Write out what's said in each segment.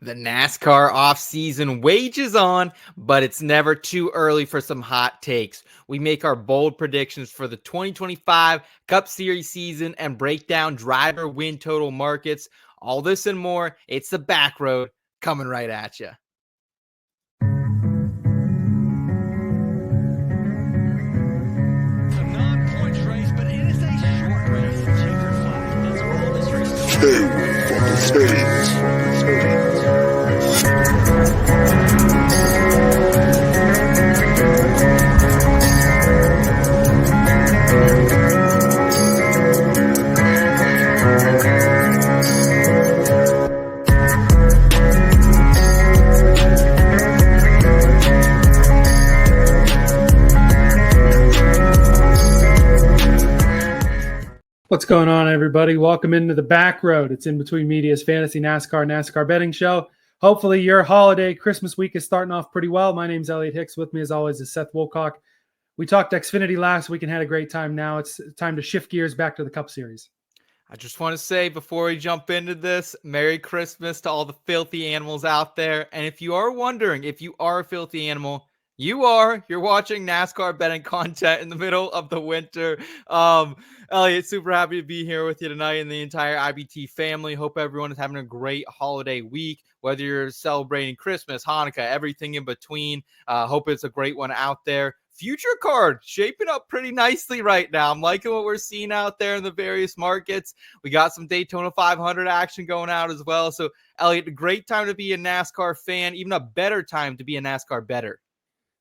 The NASCAR off-season wages on, but it's never too early for some hot takes. We make our bold predictions for the 2025 Cup Series season and break down driver win total markets. All this and more. It's the Backroad coming right at you. What's going on, everybody? Welcome into the Backroad. It's In Between Media's Fantasy NASCAR betting show. Hopefully your holiday Christmas week is starting off pretty well. My name's Elliot Hicks. With me, as always, is Seth Woolcock. We talked Xfinity last week and had a great time. Now it's time to shift gears back to the Cup Series. I just want to say before we jump into this, Merry Christmas to all the filthy animals out there. And if you are wondering if you are a filthy animal, you're watching NASCAR betting content in the middle of the winter. Elliot, super happy to be here with you tonight and the entire IBT family. Hope everyone is having a great holiday week, whether you're celebrating Christmas, Hanukkah, everything in between. Hope it's a great one out there. Future card shaping up pretty nicely right now. I'm liking what we're seeing out there in the various markets. We got some Daytona 500 action going out as well. So, Elliot, a great time to be a NASCAR fan, even a better time to be a NASCAR bettor.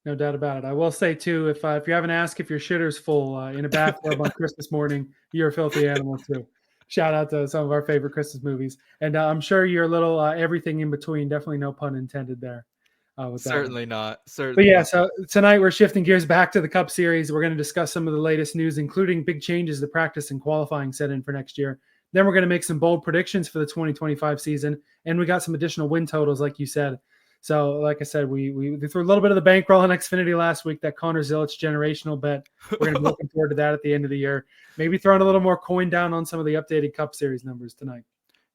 No doubt about it. I will say, too, if you haven't asked if your shitter's full in a bathtub on Christmas morning, you're a filthy animal, too. Shout out to some of our favorite Christmas movies. And I'm sure you're a little everything in between. Definitely no pun intended there. Certainly not. But yeah, so tonight we're shifting gears back to the Cup Series. We're going to discuss some of the latest news, including big changes to practice and qualifying set in for next year. Then we're going to make some bold predictions for the 2025 season. And we got some additional win totals, like you said. So, like I said, we threw a little bit of the bankroll on Xfinity last week, that Connor Zilic generational bet. We're going to be looking forward to that at the end of the year. Maybe throwing a little more coin down on some of the updated Cup Series numbers tonight.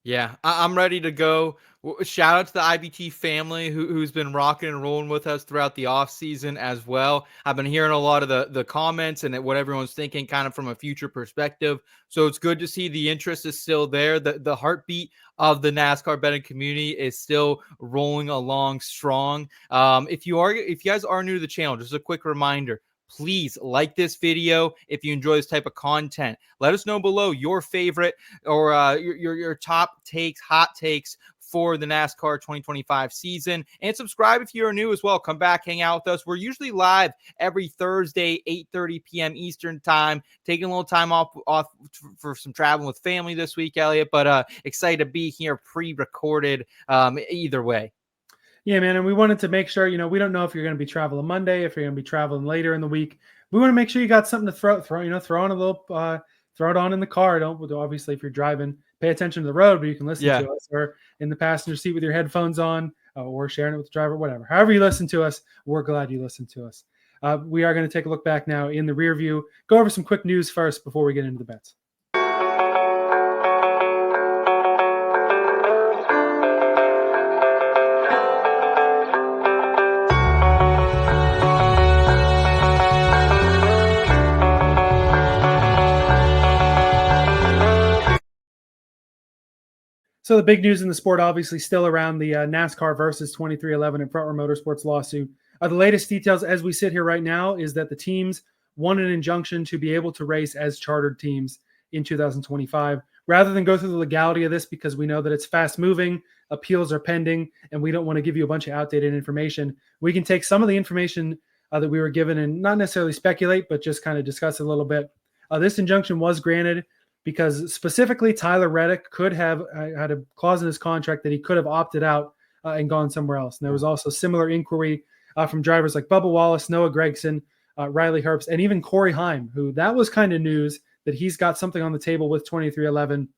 Yeah, I'm ready to go. Shout out to the IBT family who's been rocking and rolling with us throughout the off season as well. I've been hearing a lot of the comments and what everyone's thinking kind of from a future perspective. So it's good to see the interest is still there. The heartbeat of the NASCAR betting community is still rolling along strong. If you guys are new to the channel, just a quick reminder. Please like this video if you enjoy this type of content. Let us know below your favorite or your top takes, hot takes for the NASCAR 2025 season. And subscribe if you are new as well. Come back, hang out with us. We're usually live every Thursday, 8:30 p.m. Eastern time. Taking a little time off for some traveling with family this week, Elliot. But excited to be here pre-recorded either way. Yeah, man, and we wanted to make sure, we don't know if you're going to be traveling Monday, if you're going to be traveling later in the week. We want to make sure you got something to throw on a little, throw it on in the car. Obviously, if you're driving, pay attention to the road, but you can listen to us, or in the passenger seat with your headphones on, or sharing it with the driver, whatever. However you listen to us, we're glad you listen to us. We are going to take a look back now in the rear view, go over some quick news first before we get into the bets. So the big news in the sport, obviously, still around the NASCAR versus 2311 and Front Row Motorsports lawsuit. The latest details as we sit here right now is that the teams won an injunction to be able to race as chartered teams in 2025. Rather than go through the legality of this, because we know that it's fast moving, appeals are pending, and we don't want to give you a bunch of outdated information, we can take some of the information that we were given and not necessarily speculate, but just kind of discuss a little bit. This injunction was granted because specifically Tyler Reddick could have had a clause in his contract that he could have opted out and gone somewhere else. And there was also similar inquiry from drivers like Bubba Wallace, Noah Gragson, Riley Herbst, and even Corey Heim, who that was kind of news that he's got something on the table with 2311,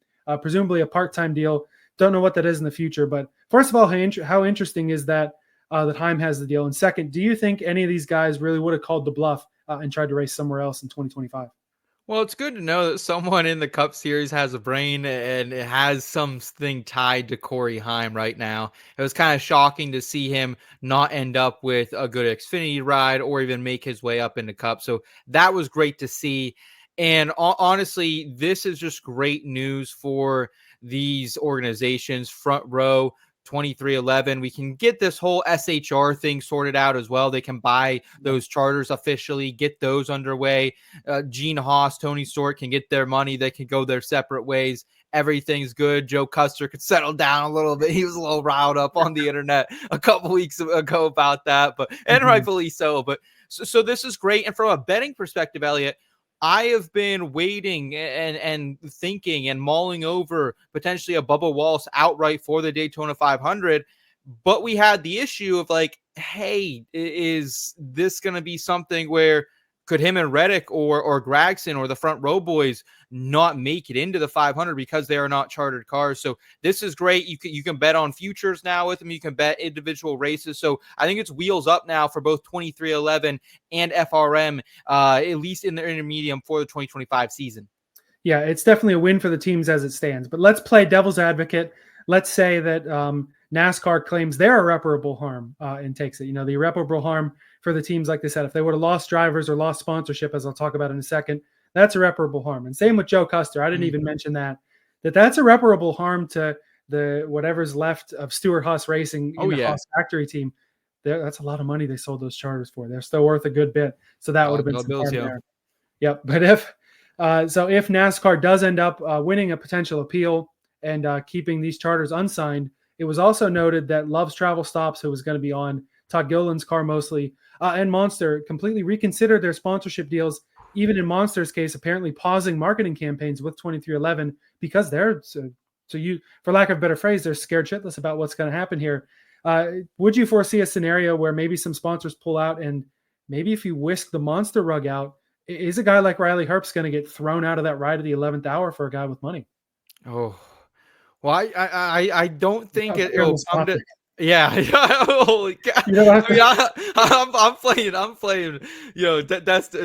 presumably a part-time deal. Don't know what that is in the future. But first of all, how interesting is that Heim has the deal? And second, do you think any of these guys really would have called the bluff and tried to race somewhere else in 2025? Well, it's good to know that someone in the Cup Series has a brain and it has something tied to Corey Heim right now. It was kind of shocking to see him not end up with a good Xfinity ride or even make his way up into Cup. So that was great to see. And honestly, this is just great news for these organizations. Front Row, 2311. We can get this whole SHR thing sorted out as well. They can buy those charters officially, get those underway. Gene Haas, Tony Stewart can get their money. They can go their separate ways. Everything's good. Joe Custer could settle down a little bit. He was a little riled up on the internet a couple weeks ago about that, but and rightfully so. But so this is great. And from a betting perspective, Elliot, I have been waiting and thinking and mulling over potentially a Bubba Wallace outright for the Daytona 500. But we had the issue of like, hey, is this going to be something where could him and Reddick or Gragson or the Front Row boys not make it into the 500 because they are not chartered cars? So this is great. You can bet on futures now with them. You can bet individual races. So I think it's wheels up now for both 2311 and FRM, at least in the intermediate for the 2025 season. Yeah, it's definitely a win for the teams as it stands. But let's play devil's advocate. Let's say that NASCAR claims their irreparable harm and takes it. The irreparable harm for the teams, like they said, if they would have lost drivers or lost sponsorship, as I'll talk about in a second, that's irreparable harm. And same with Joe Custer. I didn't even mention that's irreparable harm to the whatever's left of Stewart Haas Racing in the Haas factory team. That's a lot of money they sold those charters for. They're still worth a good bit. So that would have been some harm there. Yep. But if NASCAR does end up winning a potential appeal and keeping these charters unsigned, it was also noted that Love's Travel Stops, who was going to be on Todd Gilliland's car mostly, and Monster completely reconsidered their sponsorship deals. Even in Monster's case, apparently pausing marketing campaigns with 2311 because they're for lack of a better phrase, they're scared shitless about what's going to happen here. Would you foresee a scenario where maybe some sponsors pull out, and maybe if you whisk the Monster rug out, is a guy like Riley Herbst going to get thrown out of that ride at the 11th hour for a guy with money? Oh, well, I don't think it'll come to. Yeah, holy God. I'm playing,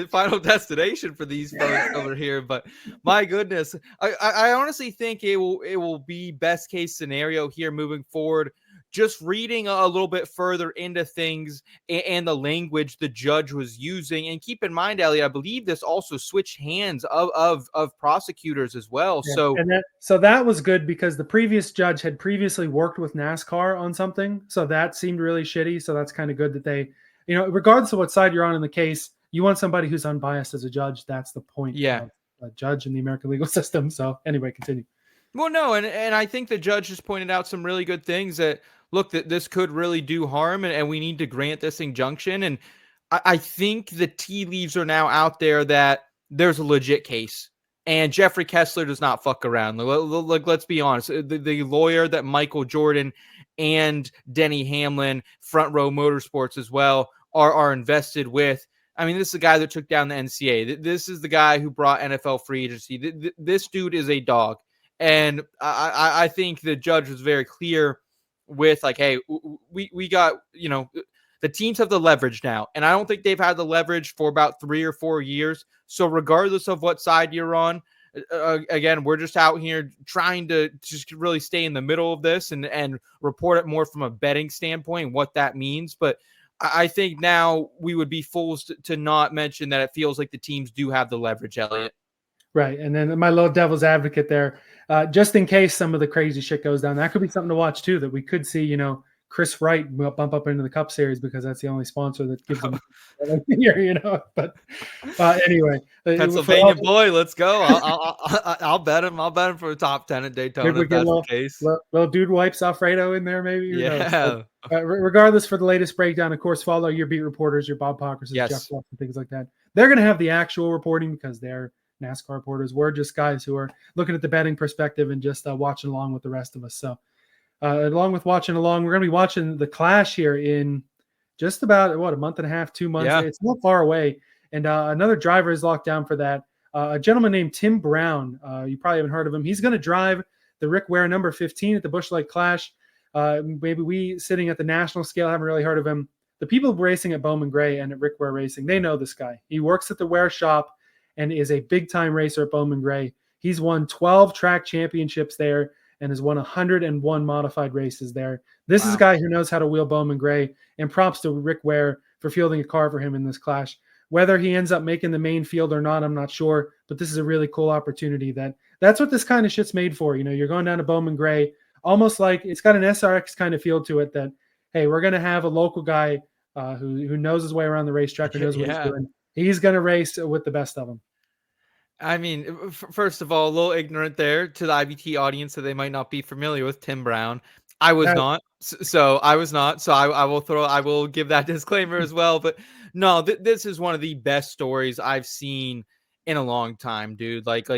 Final Destination for these folks over here. But my goodness, I honestly think it will be best case scenario here moving forward. Just reading a little bit further into things and the language the judge was using, and keep in mind, Elliot, I believe this also switched hands of prosecutors as well. Yeah. So that was good because the previous judge had previously worked with NASCAR on something, so that seemed really shitty. So that's kind of good that they, regardless of what side you're on in the case, you want somebody who's unbiased as a judge. That's the point. Yeah, of a judge in the American legal system. So anyway, continue. Well, no, and I think the judge just pointed out some really good things that, look, that this could really do harm, and we need to grant this injunction. And I think the tea leaves are now out there that there's a legit case. And Jeffrey Kessler does not fuck around. Let's be honest. The lawyer that Michael Jordan and Denny Hamlin, Front Row Motorsports as well, are invested with. I mean, this is the guy that took down the NCAA. This is the guy who brought NFL free agency. This dude is a dog. And I think the judge was very clear with like, hey, we got, the teams have the leverage now. And I don't think they've had the leverage for about 3 or 4 years. So regardless of what side you're on, again, we're just out here trying to just really stay in the middle of this and report it more from a betting standpoint and what that means. But I think now we would be fools to not mention that it feels like the teams do have the leverage, Elliot. Right. And then my little devil's advocate there, just in case some of the crazy shit goes down, that could be something to watch too, that we could see, Chris Wright bump up into the Cup Series because that's the only sponsor that gives them here, But anyway, Pennsylvania boy, let's go. I'll bet him. I'll bet him for a top 10 at Daytona. If that's the case. Little dude wipes Alfredo in there, maybe. Yeah. But, regardless, for the latest breakdown, of course, follow your beat reporters, your Bob Pockers, Jeff Luck, and things like that. They're going to have the actual reporting because they're NASCAR reporters. We're just guys who are looking at the betting perspective and just watching along with the rest of us. So along with watching along, we're going to be watching the Clash here in just about, a month and a half, 2 months. Yeah. It's not far away. And another driver is locked down for that. A gentleman named Tim Brown. You probably haven't heard of him. He's going to drive the Rick Ware number 15 at the Busch Light Clash. Maybe we sitting at the national scale haven't really heard of him. The people racing at Bowman Gray and at Rick Ware Racing, they know this guy. He works at the Ware shop. and is a big-time racer at Bowman Gray. He's won 12 track championships there and has won 101 modified races there. This is a guy who knows how to wheel Bowman Gray, and props to Rick Ware for fielding a car for him in this clash. Whether he ends up making the main field or not, I'm not sure, but this is a really cool opportunity. That's what this kind of shit's made for. You're going down to Bowman Gray, almost like it's got an SRX kind of feel to it that, hey, we're going to have a local guy who knows his way around the racetrack, who knows what he's doing. He's going to race with the best of them. I mean, first of all, a little ignorant there to the IBT audience, so they might not be familiar with Tim Brown. I was not. So I was not. So I will give that disclaimer as well. But no, this is one of the best stories I've seen in a long time, dude. Like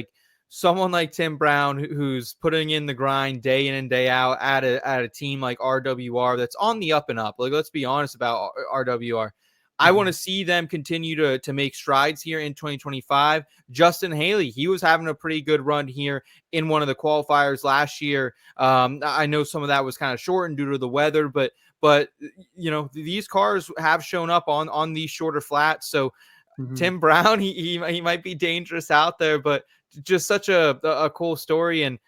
someone like Tim Brown, who's putting in the grind day in and day out at a team like RWR that's on the up and up. Like, let's be honest about RWR. I want to see them continue to make strides here in 2025. Justin Haley, he was having a pretty good run here in one of the qualifiers last year. I know some of that was kind of shortened due to the weather, but these cars have shown up on these shorter flats. So Tim Brown, he might be dangerous out there, but just such a cool story. And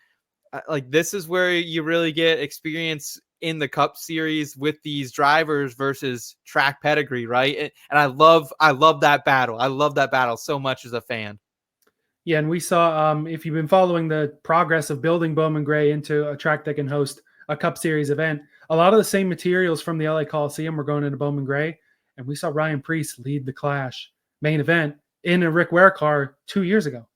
like, this is where you really get experience in the Cup Series with these drivers versus track pedigree, right? And I love that battle. I love that battle so much as a fan. Yeah, and we saw, if you've been following the progress of building Bowman Gray into a track that can host a Cup Series event, a lot of the same materials from the LA Coliseum were going into Bowman Gray, and we saw Ryan Preece lead the Clash main event in a Rick Ware car 2 years ago.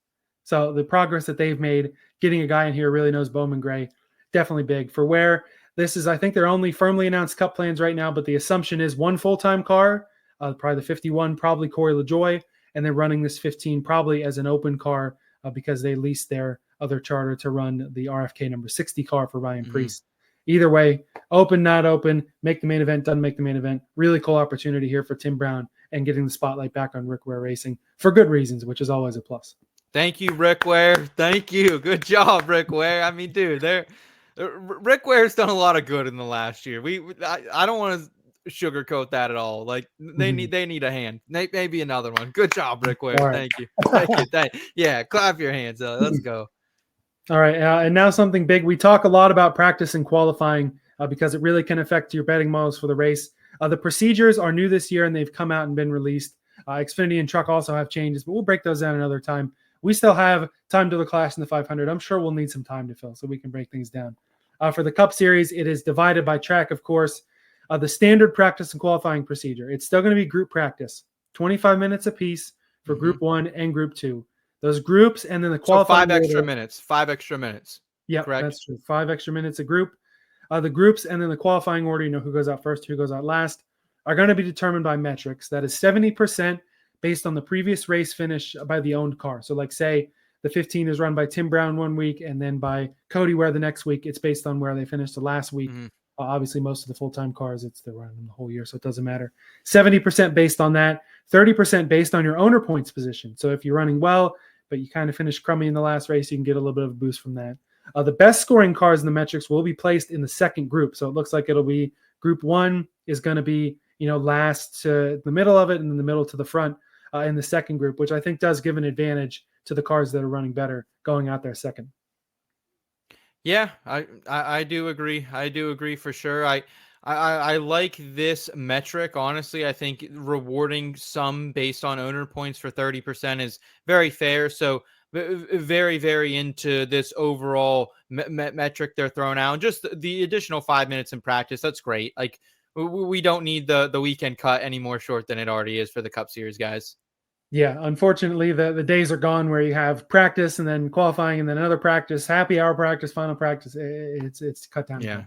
So the progress that they've made, getting a guy in here who really knows Bowman Gray, definitely big. For Ware, this is, I think, their only firmly announced Cup plans right now, but the assumption is one full-time car, probably the 51, probably Corey LaJoie, and they're running this 15 probably as an open car because they leased their other charter to run the RFK number 60 car for Ryan Preece. Either way, open, not open, make the main event, doesn't make the main event. Really cool opportunity here for Tim Brown and getting the spotlight back on Rick Ware Racing for good reasons, which is always a plus. Thank you, Rick Ware. Thank you. Good job, Rick Ware. I mean, dude, Rick Ware's done a lot of good in the last year. I don't want to sugarcoat that at all. Like, they need a hand. Maybe another one. Good job, Rick Ware. Right. Thank you. Yeah, clap your hands. Let's go. All right, and now something big. We talk a lot about practice and qualifying because it really can affect your betting models for the race. The procedures are new this year, and they've come out and been released. Xfinity and Truck also have changes, but we'll break those down another time. We still have time to the Clash in the 500. I'm sure we'll need some time to fill so we can break things down. For the Cup Series, it is divided by track, of course. The standard practice and qualifying procedure, it's still going to be group practice, 25 minutes apiece for Group 1 and Group 2. Those groups and then the qualifying. So 5 extra minutes. Yeah, correct? That's true. 5 extra minutes a group. The groups and then the qualifying order, who goes out first, who goes out last, are going to be determined by metrics. That is 70% based on the previous race finish by the owned car. So like, say the 15 is run by Tim Brown one week and then by Cody Ware the next week. It's based on where they finished the last week. Obviously, most of the full-time cars, they're running the whole year, so it doesn't matter. 70% based on that, 30% based on your owner points position. So if you're running well, but you kind of finish crummy in the last race, you can get a little bit of a boost from that. The best scoring cars in the metrics will be placed in the second group. So it looks like it'll be Group 1 is going to be, last to the middle of it and then the middle to the front in the second group, which I think does give an advantage to the cars that are running better going out there second. Yeah, I do agree. I do agree for sure. I like this metric. Honestly, I think rewarding some based on owner points for 30% is very fair. So very, very into this overall metric they're throwing out. And just the additional 5 minutes in practice, that's great. Like, we don't need the weekend cut any more short than it already is for the Cup Series guys. Yeah, unfortunately, the days are gone where you have practice and then qualifying and then another practice, happy hour practice, final practice. It's cut down. Yeah.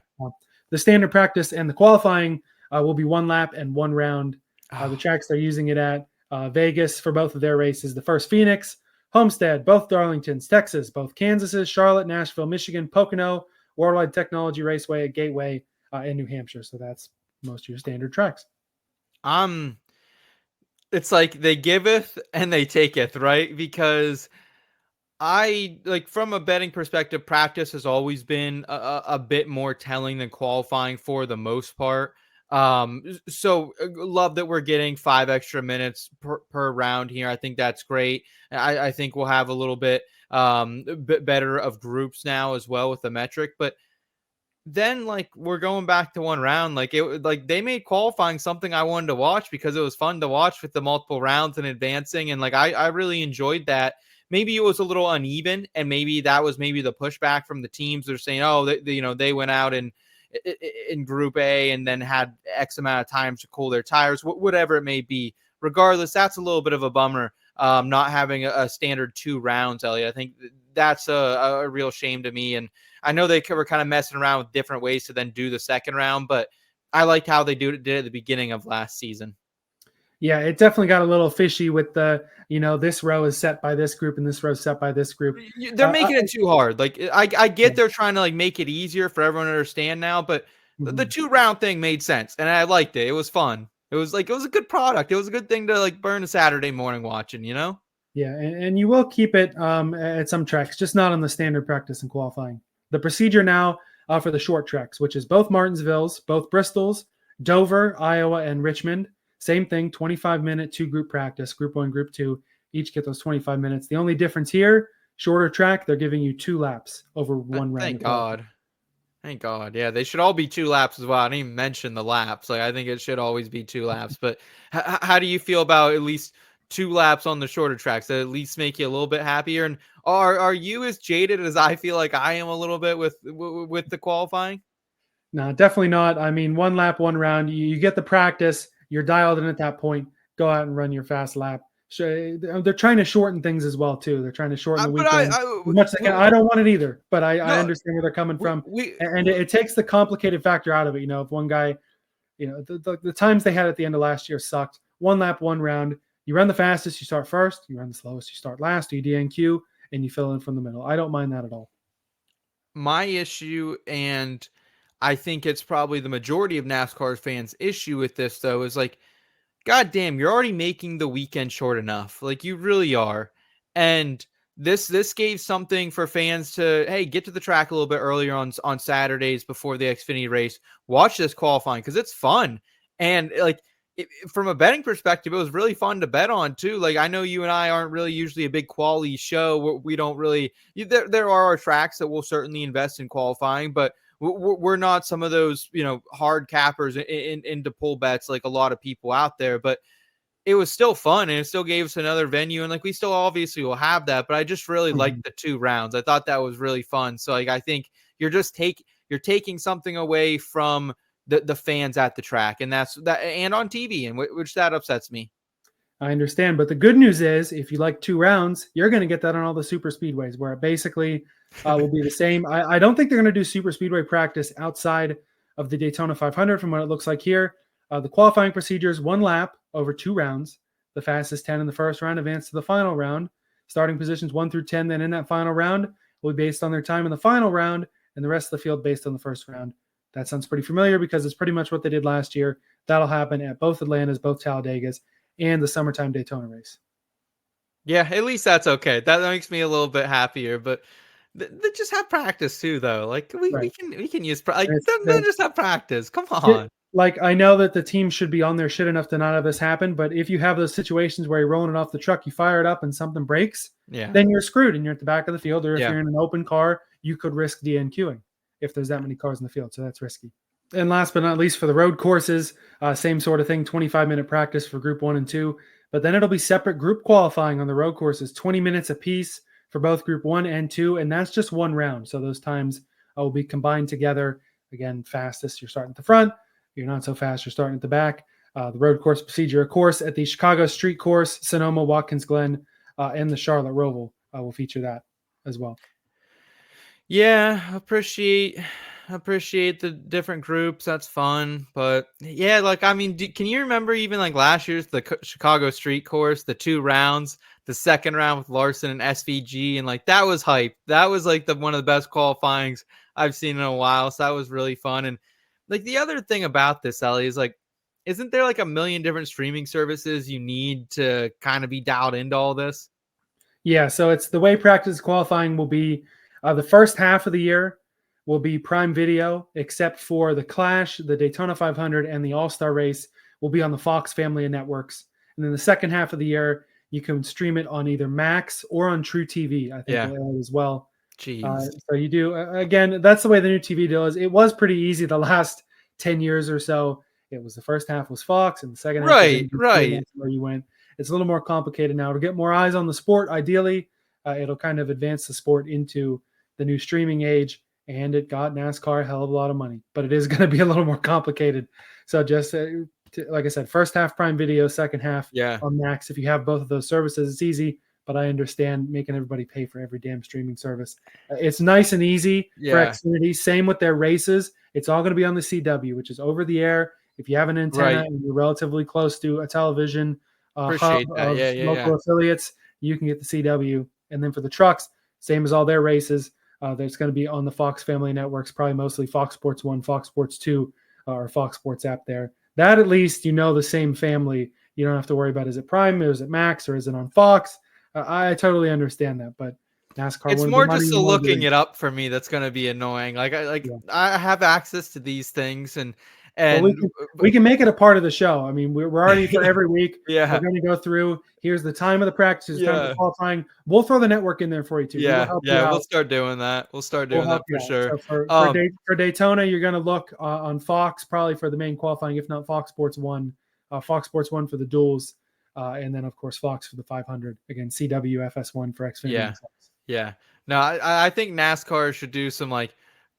The standard practice and the qualifying will be 1 lap and 1 round. The tracks they're using it at, Vegas for both of their races, the first Phoenix, Homestead, both Darlingtons, Texas, both Kansases, Charlotte, Nashville, Michigan, Pocono, Worldwide Technology Raceway at Gateway, in New Hampshire. So that's most of your standard tracks. It's like they giveth and they taketh, right? Because I like, from a betting perspective, practice has always been a bit more telling than qualifying for the most part. So love that we're getting 5 extra minutes per round here. I think that's great. I think we'll have a little bit bit better of groups now as well with the metric, but then like we're going back to one round. Like they made qualifying something I wanted to watch because it was fun to watch with the multiple rounds and advancing. And like I really enjoyed that. Maybe it was a little uneven, and maybe that was maybe the pushback from the teams. They're saying, oh, they went out in Group A and then had X amount of time to cool their tires, whatever it may be. Regardless, that's a little bit of a bummer. Not having a standard 2 rounds, Elliot. I think that's a real shame to me. And I know they were kind of messing around with different ways to then do the second round, but I liked how they did at the beginning of last season. Yeah, it definitely got a little fishy with the, this row is set by this group and this row is set by this group. They're making it too hard. Like I get they're trying to like make it easier for everyone to understand now, but the 2 round thing made sense and I liked it. It was fun. It was a good product. It was a good thing to like burn a Saturday morning watching, Yeah, and you will keep it at some tracks, just not on the standard practice and qualifying. The procedure now for the short tracks, which is both Martinsville's, both Bristol's, Dover, Iowa, and Richmond. Same thing, 25-minute 2-group practice, Group 1, Group 2, each get those 25 minutes. The only difference here, shorter track, they're giving you 2 laps over one round. Thank God. Thank God. Yeah, they should all be 2 laps as well. I didn't even mention the laps. Like I think it should always be 2 laps. But how do you feel about at least 2 laps on the shorter tracks that at least make you a little bit happier? And are you as jaded as I feel like I am a little bit with the qualifying? No, definitely not. I mean, 1 lap, 1 round, you get the practice, you're dialed in at that point, go out and run your fast lap. They're trying to shorten things as well, too. They're trying to shorten the weekend as much as they can. I don't want it either, but I understand where they're coming from. And it takes the complicated factor out of it. If one guy, the times they had at the end of last year sucked. 1 lap, 1 round. You run the fastest, you start first. You run the slowest, you start last. You DNQ, and you fill in from the middle. I don't mind that at all. My issue, and I think it's probably the majority of NASCAR fans' issue with this, though, is like, God damn, you're already making the weekend short enough. Like, you really are. And this gave something for fans to, hey, get to the track a little bit earlier on Saturdays before the Xfinity race. Watch this qualifying because it's fun. And, like, from a betting perspective, it was really fun to bet on, too. Like, I know you and I aren't really usually a big quality show. We don't really – there are tracks that will certainly invest in qualifying, but – we're not some of those, hard cappers into pull bets like a lot of people out there, but it was still fun and it still gave us another venue. And like, we still obviously will have that, but I just really liked the 2 rounds. I thought that was really fun. So like, I think you're taking something away from the fans at the track and that's that and on TV and which that upsets me. I understand. But the good news is if you like 2 rounds, you're going to get that on all the super speedways where it basically will be the same. I don't think they're going to do super speedway practice outside of the Daytona 500 from what it looks like here. The qualifying procedures, 1 lap over 2 rounds. The fastest 10 in the first round advance to the final round. Starting positions 1 through 10 then in that final round will be based on their time in the final round and the rest of the field based on the first round. That sounds pretty familiar because it's pretty much what they did last year. That'll happen at both Atlantas, both Talladegas, and the summertime Daytona race. Yeah, at least that's okay. That makes me a little bit happier, but they just have practice too, though. Like we can use just have practice. Come on. Like I know that the team should be on their shit enough to not have this happen, but if you have those situations where you're rolling it off the truck, you fire it up and something breaks, then you're screwed and you're at the back of the field. Or if you're in an open car, you could risk DNQing if there's that many cars in the field. So that's risky. And last but not least, for the road courses, same sort of thing, 25-minute practice for Group 1 and 2. But then it'll be separate group qualifying on the road courses, 20 minutes apiece for both Group 1 and 2. And that's just 1 round. So those times will be combined together. Again, fastest, you're starting at the front. You're not so fast, you're starting at the back. The road course procedure, of course, at the Chicago Street Course, Sonoma, Watkins Glen, and the Charlotte Roval will feature that as well. Yeah, appreciate the different groups. That's fun. But yeah, like, I mean, can you remember even like last year's the Chicago Street Course, the 2 rounds, the second round with Larson and SVG, and like that was hype. That was like one of the best qualifyings I've seen in a while. So that was really fun. And like the other thing about this, Ellie, is like, isn't there like a million different streaming services you need to kind of be dialed into all this? Yeah, so it's the way practice qualifying will be the first half of the year will be Prime Video, except for the Clash, the Daytona 500, and the All-Star Race will be on the Fox family of networks. And then the second half of the year, you can stream it on either Max or on True TV, I think, as well. Jeez. So you do, again, that's the way the new TV deal is. It was pretty easy the last 10 years or so. It was the first half was Fox and the second half was NBC, right. that's where you went. It's a little more complicated now. To get more eyes on the sport, ideally, it'll kind of advance the sport into the new streaming age, and it got NASCAR a hell of a lot of money. But it is going to be a little more complicated. So just like I said, first half Prime Video, second half on Max. If you have both of those services, it's easy. But I understand making everybody pay for every damn streaming service. It's nice and easy for Xfinity. Same with their races. It's all going to be on the CW, which is over the air. If you have an antenna and you're relatively close to a television hub of local affiliates, you can get the CW. And then for the trucks, same as all their races, there's going to be on the Fox family networks, probably mostly Fox Sports 1, Fox Sports 2, or Fox Sports app there. That at least the same family. You don't have to worry about, is it Prime or is it Max or is it on Fox? I totally understand that, but NASCAR. It's more just the looking it up for me that's going to be annoying. I have access to these things, and we can make it a part of the show. I mean, we're already for every week. We're going to go through. Here's the time of the practices, time of the qualifying. We'll throw the network in there for you too. We'll start doing that. We'll start doing that for sure. So for Daytona, you're going to look on Fox probably for the main qualifying, if not Fox Sports 1, Fox Sports 1 for the duels. And then, of course, Fox for the 500. Again, CW FS1 for Xfinity. No, I think NASCAR should do some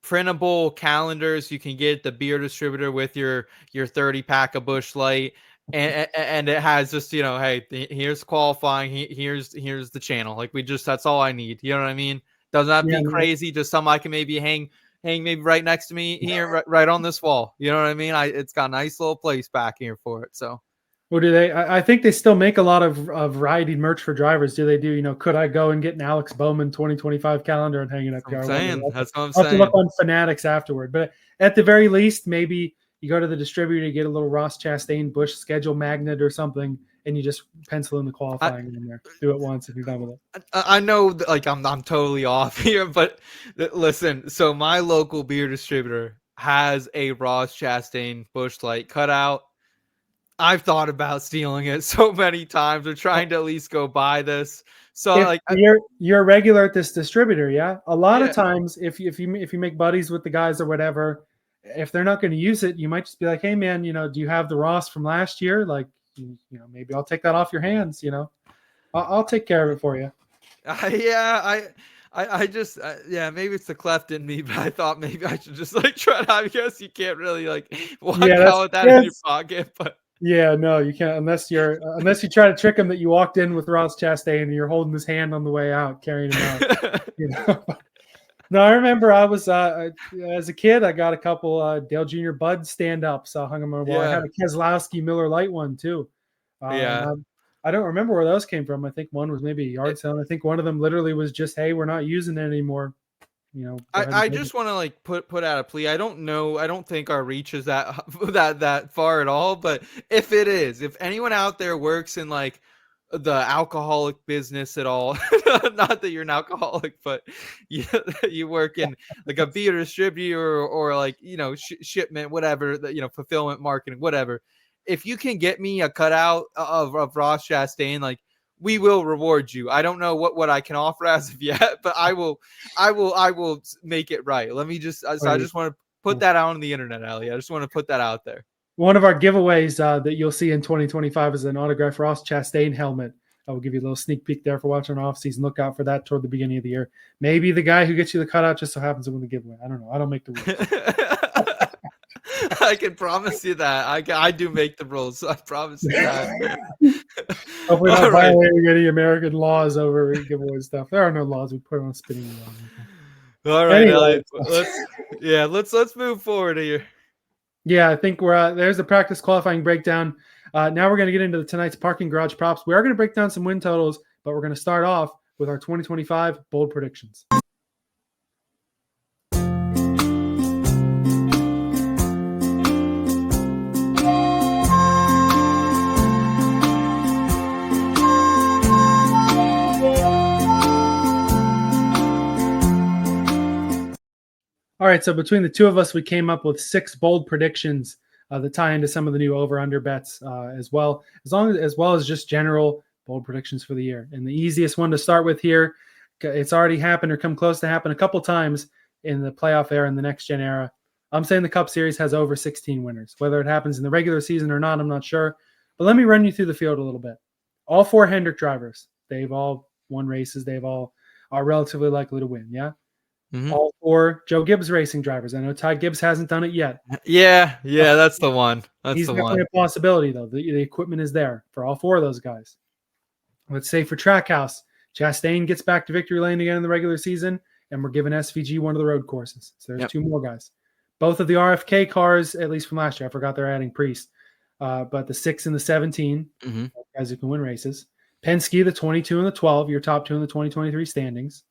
printable calendars. You can get the beer distributor with your 30-pack of Busch Light, and it has just hey, here's qualifying. Here's the channel. That's all I need. You know what I mean? Doesn't have to be crazy. Just something I can maybe hang maybe right next to me here, right on this wall. You know what I mean? It's got a nice little place back here for it. So. Or do they? I think they still make a lot of variety merch for drivers. Do they do? Could I go and get an Alex Bowman 2025 calendar and hang it up here? That's what I'm I'll saying. have to look on Fanatics afterward. But at the very least, maybe you go to the distributor, you get a little Ross Chastain Busch schedule magnet or something, and you just pencil in the qualifying in there. Do it once if you're done with it. I know, I'm totally off here, but listen. So my local beer distributor has a Ross Chastain Busch Light cutout. I've thought about stealing it so many times, or trying to at least go buy this. So you're a regular at this distributor, yeah. A lot of times, if you make buddies with the guys or whatever, if they're not going to use it, you might just be like, hey man, do you have the Ross from last year? Maybe I'll take that off your hands. I'll take care of it for you. I just maybe it's the cleft in me, but I thought maybe I should just try to. I guess you can't really walk out with that in your pocket, but. Yeah, no, you can't unless you try to trick him that you walked in with Ross Chastain and you're holding his hand on the way out, carrying him out. No, I remember I was as a kid, I got a couple Dale Jr. Bud stand-ups. I hung them on the wall. I had a Keselowski Miller Lite one too. I don't remember where those came from. I think one was maybe a yard sale. I think one of them literally was just, hey, we're not using it anymore. I just want to put out a plea. I don't think our reach is that far at all. But if it is, if anyone out there works in the alcoholic business at all, not that you're an alcoholic, but you work in a beer distributor or shipment, whatever, fulfillment, marketing, whatever. If you can get me a cutout of Ross Chastain, we will reward you. I don't know what I can offer as of yet, but I will make it right. Let me just, I just want to put that out on the internet, Elliot. I just want to put that out there. One of our giveaways that you'll see in 2025 is an autographed Ross Chastain helmet. I will give you a little sneak peek there for watching off season. Look out for that toward the beginning of the year. Maybe the guy who gets you the cutout just so happens to win the giveaway. I don't know. I don't make the rules. I can promise you that. I do make the rules, so I promise you that. Hopefully not violating any American laws over giveaway stuff. There are no laws. We put on a spinning wheel. All right, anyway. Elliot. Let's move forward here. Yeah, I think we're there's the practice qualifying breakdown. Now we're going to get into tonight's parking garage props. We are going to break down some win totals, but we're going to start off with our 2025 bold predictions. All right, so between the two of us, we came up with 6 bold predictions that tie into some of the new over/under bets as well as just general bold predictions for the year. And the easiest one to start with here, it's already happened or come close to happen a couple times in the playoff era in the next gen era. I'm saying the Cup Series has over 16 winners. Whether it happens in the regular season or not, I'm not sure. But let me run you through the field a little bit. All 4 Hendrick drivers, they've all won races. They've all are relatively likely to win. Yeah. Mm-hmm. All 4 Joe Gibbs racing drivers. I know Ty Gibbs hasn't done it yet. Yeah, that's the one. He's definitely a possibility, though. The equipment is there for all 4 of those guys. Let's say for Trackhouse, Chastain gets back to victory lane again in the regular season, and we're giving SVG one of the road courses. So there's 2 more guys. Both of the RFK cars, at least from last year, I forgot they're adding Priest, but the 6 and the 17, guys who can win races. Penske, the 22 and the 12, your top 2 in the 2023 standings.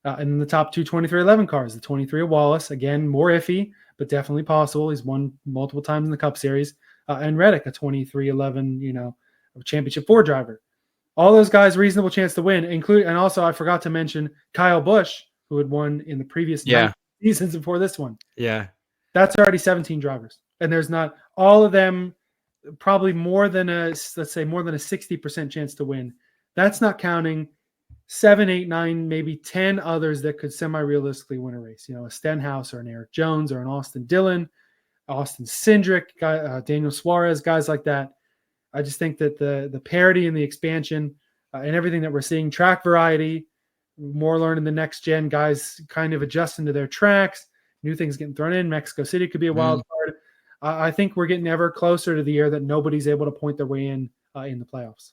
And then the top 2 2311 cars, the 23 of Wallace, again, more iffy, but definitely possible. He's won multiple times in the Cup Series. And Reddick, a 2311, championship 4 driver. All those guys, reasonable chance to win, and also I forgot to mention Kyle Busch, who had won in the previous 9 seasons before this one. Yeah. That's already 17 drivers. And there's not all of them, probably more than a 60% chance to win. That's not counting 7, 8, 9, maybe 10 others that could semi-realistically win a race. A Stenhouse or an Eric Jones or an Austin Dillon, Austin Cindric, Daniel Suarez, guys like that. I just think that the parity and the expansion and everything that we're seeing, track variety, more learning the next gen, guys kind of adjusting to their tracks, new things getting thrown in. Mexico City could be a wild card. I think we're getting ever closer to the year that nobody's able to point their way in the playoffs.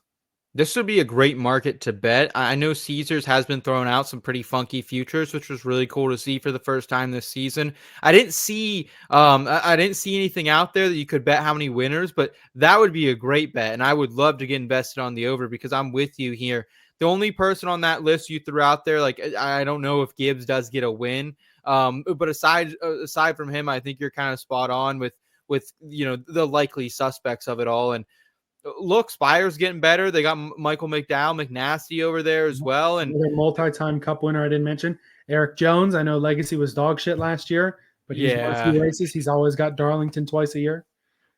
This would be a great market to bet. I know Caesars has been throwing out some pretty funky futures, which was really cool to see for the first time this season. I didn't see anything out there that you could bet how many winners, but that would be a great bet. And I would love to get invested on the over because I'm with you here. The only person on that list you threw out there, like I don't know if Gibbs does get a win. But aside from him, I think you're kind of spot on with the likely suspects of it all. And look, Spire's getting better. They got Michael McDowell, McNasty over there as well. And a multi-time Cup winner I didn't mention. Eric Jones, I know Legacy was dog shit last year, but he's won a few races. He's always got Darlington twice a year.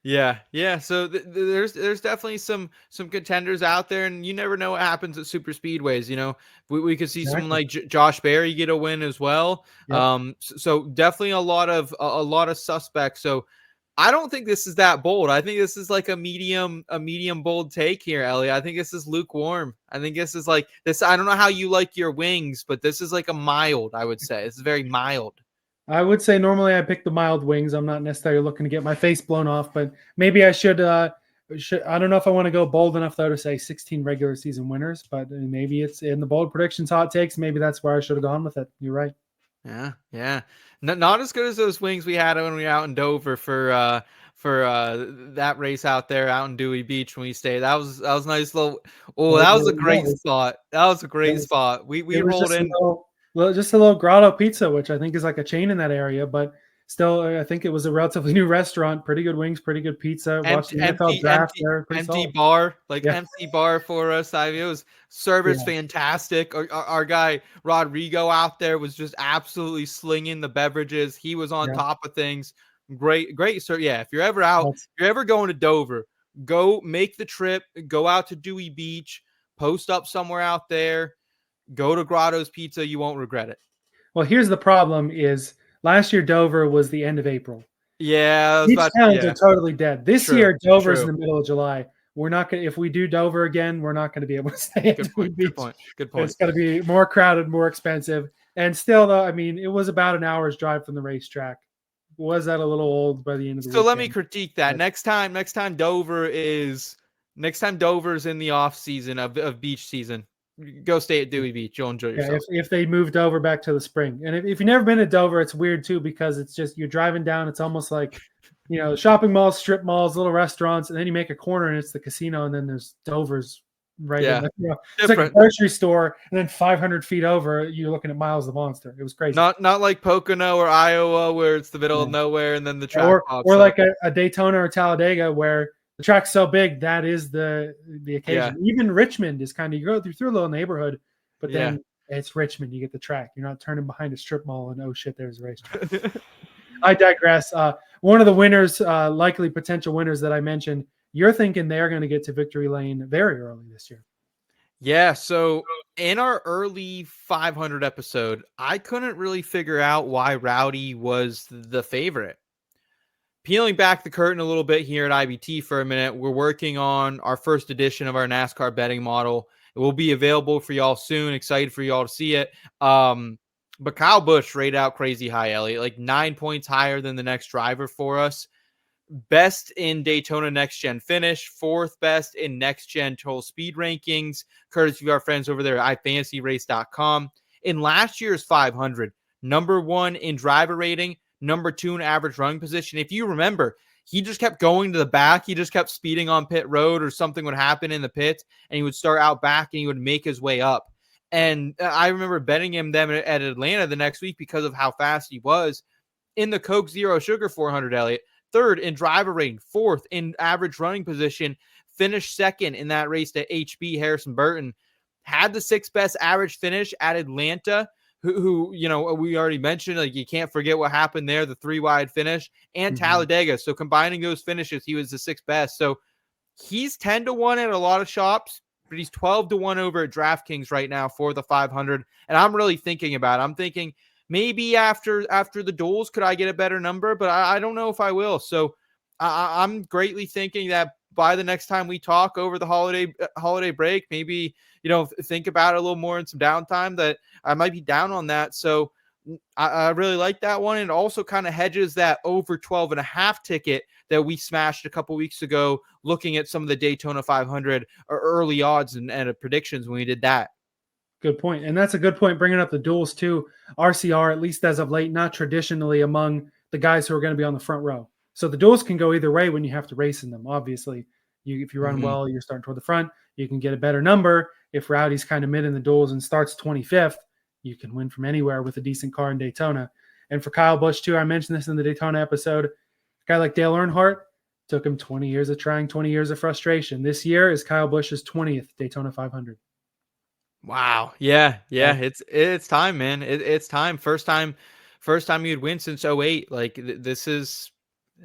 Yeah. So there's definitely some contenders out there, and you never know what happens at super speedways. We could see someone like Josh Berry get a win as well. Yep. So definitely a lot of suspects. So I don't think this is that bold. I think this is like a medium bold take here, Elliot. I think this is lukewarm. I think this is like this. I don't know how you like your wings, but this is like a mild, I would say. This is very mild. I would say normally I pick the mild wings. I'm not necessarily looking to get my face blown off, but maybe I should. I don't know if I want to go bold enough though to say 16 regular season winners, but maybe it's in the bold predictions hot takes. Maybe that's where I should have gone with it. You're right. Yeah. Not as good as those wings we had when we were out in Dover for that race out there out in Dewey Beach when we stayed. That was nice little. Oh, that was a great spot. That was a great spot. We rolled in. Just a little Grotto Pizza, which I think is like a chain in that area, but still, I think it was a relatively new restaurant. Pretty good wings, pretty good pizza. Empty bar for us. It was service fantastic. Our guy Rodrigo out there was just absolutely slinging the beverages. He was on top of things. Great. So yeah, if you're ever out, if you're ever going to Dover, go make the trip. Go out to Dewey Beach. Post up somewhere out there. Go to Grotto's Pizza. You won't regret it. Well, here's the problem is last year Dover was the end of April. Yeah. These towns are totally dead. This year, Dover's in the middle of July. We're not going to, if we do Dover again, we're not going to be able to stay at Dewey Beach. Good point. It's going to be more crowded, more expensive. And still, though, I mean, it was about an hour's drive from the racetrack. Was that a little old by the end of the weekend? So let me critique that. Next time Dover is in the off season of beach season. Go stay at Dewey Beach. You'll enjoy yourself. If they moved Dover back to the spring. And if you've never been to Dover, it's weird too because it's just you're driving down. It's almost like, shopping malls, strip malls, little restaurants, and then you make a corner and it's the casino, and then there's Dover's right in there. It's like a grocery store, and then 500 feet over, you're looking at Miles the Monster. It was crazy. Not like Pocono or Iowa where it's the middle of nowhere and then the track or like a Daytona or Talladega where the track's so big that is the occasion. Even Richmond is kind of you go through a little neighborhood, but then It's Richmond. You get the track. You're not turning behind a strip mall and, oh, shit, there's a racetrack. I digress. One of the winners, likely potential winners that I mentioned, you're thinking they're going to get to victory lane very early this year. Yeah, so in our early 500 episode, I couldn't really figure out why Rowdy was the favorite. Peeling back the curtain a little bit here at IBT for a minute, we're working on our first edition of our NASCAR betting model. It will be available for y'all soon. Excited for y'all to see it. But Kyle Busch rated out crazy high, Elliott, like 9 points higher than the next driver for us. Best in Daytona Next Gen finish, fourth best in Next Gen total speed rankings, courtesy of our friends over there at ifantasyrace.com. In last year's 500, number one in driver rating, number two in average running position. If you remember, he just kept going to the back. He just kept speeding on pit road, or something would happen in the pit, and he would start out back and he would make his way up. And I remember betting him them at Atlanta the next week because of how fast he was. In the Coke Zero Sugar 400, Elliott, third in driver rating, fourth in average running position, finished second in that race to HB Harrison Burton, had the sixth best average finish at Atlanta, who you know, we already mentioned, like, you can't forget what happened there, the 3-wide finish, and Talladega. So combining those finishes, he was the sixth best. So he's 10-1 at a lot of shops, but he's 12-1 over at DraftKings right now for the 500. And I'm really thinking about it. I'm thinking, maybe after the duels, could I get a better number? But I don't know if I will. So I'm greatly thinking that by the next time we talk over the holiday break, maybe, you know, think about it a little more in some downtime, that I might be down on that. So I really like that one. And it also kind of hedges that over 12.5 ticket that we smashed a couple weeks ago, looking at some of the Daytona 500 or early odds and predictions when we did that. Good point. And that's a good point, bringing up the duels too. RCR, at least as of late, not traditionally among the guys who are going to be on the front row. So the duels can go either way when you have to race in them. Obviously, if you run well, you're starting toward the front, you can get a better number. If Rowdy's kind of mid in the duels and starts 25th, you can win from anywhere with a decent car in Daytona. And for Kyle Busch too, I mentioned this in the Daytona episode, a guy like Dale Earnhardt, took him 20 years of trying, 20 years of frustration. This year is Kyle Busch's 20th Daytona 500. Wow. Yeah. It's time, man. It's time. First time you'd win since 08. Like, this is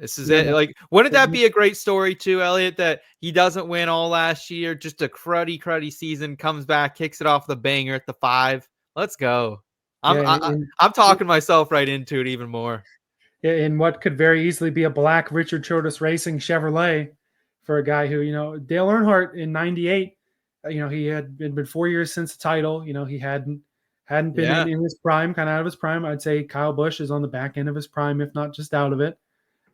it. Like, wouldn't that be a great story too, Elliott, that he doesn't win all last year, just a cruddy season, comes back, kicks it off the banger at the 5. Let's go. I'm talking myself right into it even more. In what could very easily be a black Richard Chotis Racing Chevrolet for a guy who, you know, Dale Earnhardt in 98, you know, he had been 4 years since the title. You know, he hadn't been in his prime, kind of out of his prime. I'd say Kyle Busch is on the back end of his prime, if not just out of it.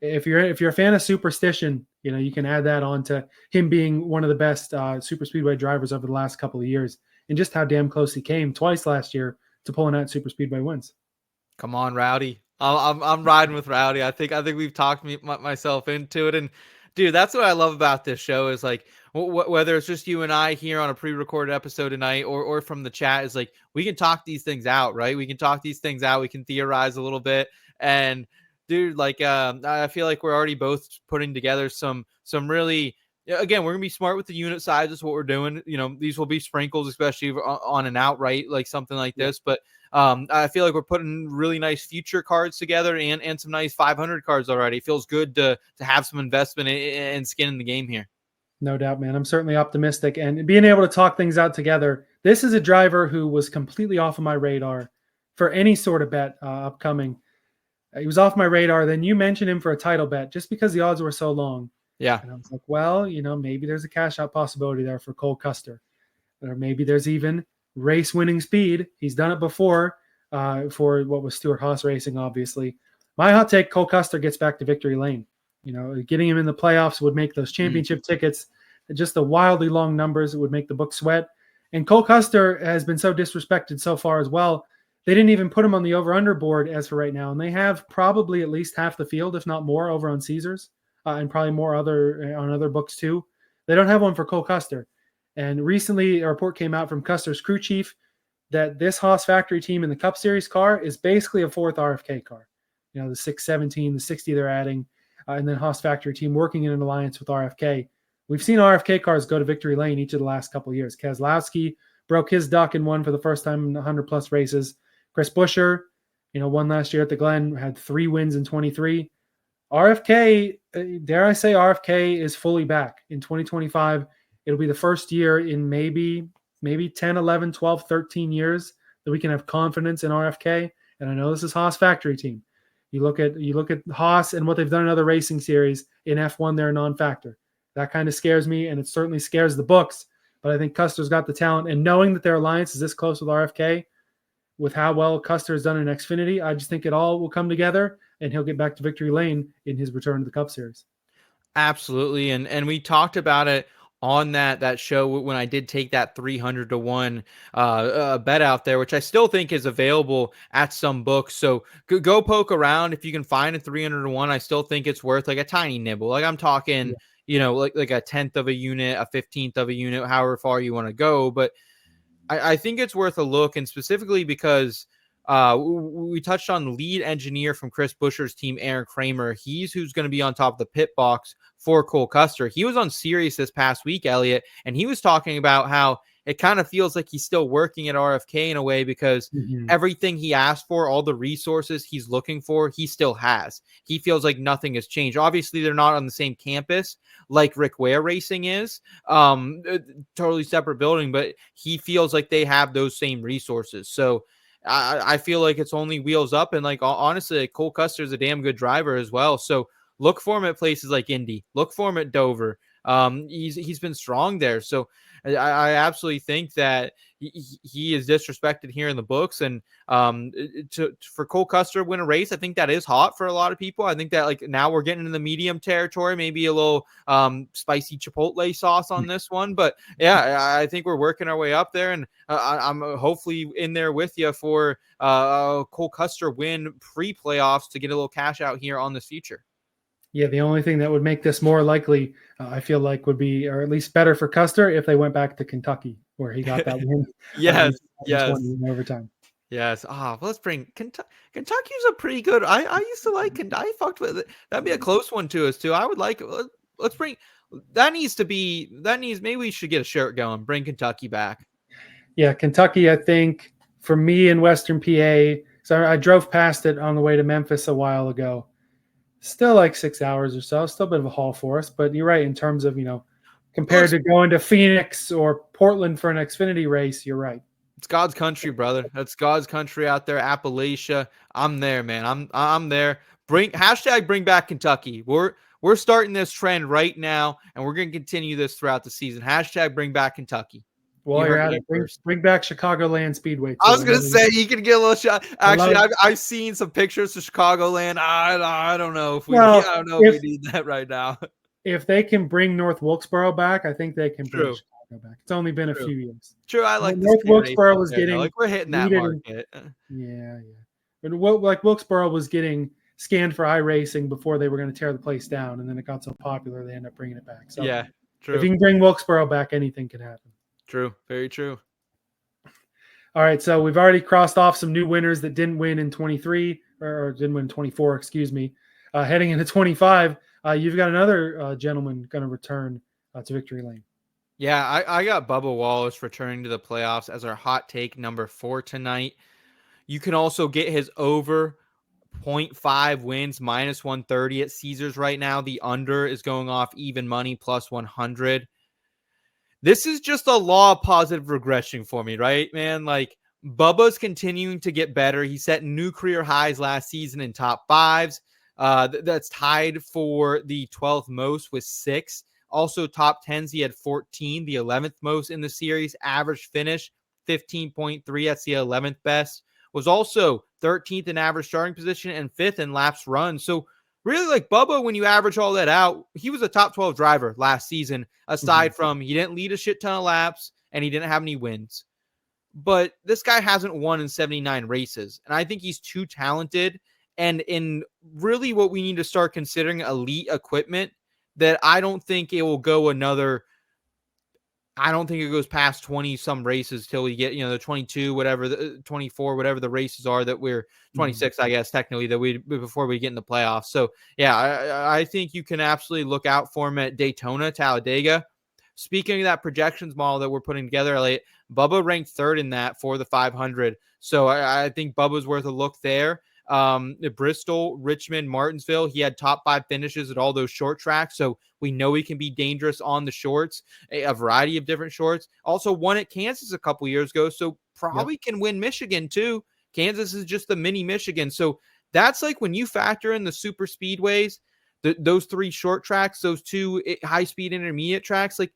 If you're a fan of superstition, you know, you can add that on to him being one of the best super speedway drivers over the last couple of years, and just how damn close he came twice last year to pulling out super speedway wins. Come on, Rowdy. I'm riding with Rowdy. I think we've talked myself into it. And dude, that's what I love about this show, is like, whether it's just you and I here on a pre-recorded episode tonight, or from the chat, is like, we can talk these things out, right? We can talk these things out. We can theorize a little bit. And dude, like, I feel like we're already both putting together some really, again, we're gonna be smart with the unit sizes, what we're doing. You know, these will be sprinkles, especially on an outright, like something like this. But I feel like we're putting really nice future cards together, and some nice 500 cards already. It feels good to have some investment and skin in the game here. No doubt, man. I'm certainly optimistic, and being able to talk things out together. This is a driver who was completely off of my radar for any sort of bet upcoming. He was off my radar. Then you mentioned him for a title bet just because the odds were so long. Yeah. And I was like, well, you know, maybe there's a cash out possibility there for Cole Custer, or maybe there's even race winning speed. He's done it before for what was Stewart-Haas Racing, obviously. My hot take, Cole Custer gets back to victory lane. You know, getting him in the playoffs would make those championship tickets, just the wildly long numbers, it would make the book sweat. And Cole Custer has been so disrespected so far as well. They didn't even put him on the over-under board as for right now. And they have probably at least half the field, if not more, over on Caesars, and probably more on other books too. They don't have one for Cole Custer. And recently a report came out from Custer's crew chief that this Haas factory team in the Cup Series car is basically a fourth RFK car. You know, the 617, the 60 they're adding, and then Haas factory team working in an alliance with RFK. We've seen RFK cars go to victory lane each of the last couple of years. Keselowski broke his duck and won for the first time in 100+ races. Chris Buescher, won last year at the Glen, had 3 wins in 23. RFK, dare I say, RFK is fully back in 2025. It'll be the first year in maybe 10, 11, 12, 13 years that we can have confidence in RFK. And I know this is Haas factory team. You look at Haas and what they've done in other racing series. In F1, they're a non-factor. That kind of scares me, and it certainly scares the books. But I think Custer's got the talent, and knowing that their alliance is this close with RFK, with how well Custer has done in Xfinity, I just think it all will come together, and he'll get back to victory lane in his return to the Cup Series. Absolutely, and we talked about it on that show when I did take that 300-1 bet out there, which I still think is available at some books. So go poke around if you can find a 300-1. I still think it's worth like a tiny nibble. Like I'm talking, like a 10th of a unit, a 15th of a unit, however far you want to go. But I think it's worth a look, and specifically because we touched on lead engineer from Chris Buescher's team, Aaron Kramer. He's who's going to be on top of the pit box for Cole Custer. He was on Sirius this past week, Elliott, and he was talking about how it kind of feels like he's still working at RFK in a way because everything he asked for, all the resources he's looking for, he still has. He feels like nothing has changed. Obviously, they're not on the same campus like Rick Ware Racing is, totally separate building, but he feels like they have those same resources. So I feel like it's only wheels up, and like honestly, Cole Custer is a damn good driver as well. So look for him at places like Indy. Look for him at Dover. He's been strong there. So I absolutely think that he is disrespected here in the books, and for Cole Custer to win a race, I think that is hot for a lot of people. I think that like now we're getting in the medium territory, maybe a little spicy chipotle sauce on this one, but yeah, I think we're working our way up there, and I'm hopefully in there with you for Cole Custer win pre-playoffs to get a little cash out here on this future. Yeah, the only thing that would make this more likely, I feel like, would be, or at least better for Custer, if they went back to Kentucky, where he got that win. Yes. In overtime. Yes. Let's bring Kentucky's a pretty good. I used to like Kentucky. I fucked with it. That'd be a close one to us too. I would like. Let's bring. Maybe we should get a shirt going. Bring Kentucky back. Yeah, Kentucky. I think for me in Western PA. So I drove past it on the way to Memphis a while ago. Still like 6 hours or so. Still a bit of a haul for us, but you're right in terms of compared to going to Phoenix or Portland for an Xfinity race. You're right. It's God's country, brother. That's God's country out there, Appalachia. I'm there, man. I'm there. Bring back Kentucky. We're starting this trend right now, and we're going to continue this throughout the season. Hashtag bring back Kentucky. Well, you're at it. Bring back Chicagoland Speedway. I was going to say, you can get a little shot. Actually, I've seen some pictures of Chicagoland. I don't know if we need that right now. If they can bring North Wilkesboro back, I think they can bring Chicago back. It's only been a few years. True, I like North Wilkesboro was getting like we're hitting that market. Yeah. But like Wilkesboro was getting scanned for iRacing before they were going to tear the place down, and then it got so popular they ended up bringing it back. So yeah, true. If you can bring Wilkesboro back, anything can happen. True, very true. All right, so we've already crossed off some new winners that didn't win in 23 or didn't win 24, excuse me. Heading into 25, you've got another gentleman going to return to victory lane. Yeah, I got Bubba Wallace returning to the playoffs as our hot take number 4 tonight. You can also get his over 0.5 wins minus 130 at Caesars right now. The under is going off even money plus 100. This is just a law of positive regression for me, right, man? Like, Bubba's continuing to get better. He set new career highs last season in top fives. That's tied for the 12th most with 6. Also, top 10s, he had 14, the 11th most in the series. Average finish, 15.3. That's the 11th best. Was also 13th in average starting position and 5th in laps run. So, really, like Bubba, when you average all that out, he was a top 12 driver last season, aside from he didn't lead a shit ton of laps and he didn't have any wins. But this guy hasn't won in 79 races. And I think he's too talented. And in really what we need to start considering elite equipment, that I don't think it will go I don't think it goes past 20 some races till we get, the 22, whatever, the 24, whatever the races are that we're 26, I guess, technically, before we get in the playoffs. So yeah, I think you can absolutely look out for him at Daytona, Talladega. speaking of that projections model that we're putting together, Elliot, Bubba ranked third in that for the 500. So I think Bubba's worth a look there. Bristol, Richmond, Martinsville, he had top 5 finishes at all those short tracks. So we know he can be dangerous on the shorts, a variety of different shorts. Also won at Kansas a couple years ago. So probably can win Michigan too. Kansas is just the mini Michigan. So that's like when you factor in the super speedways, those 3 short tracks, those 2 high speed intermediate tracks, like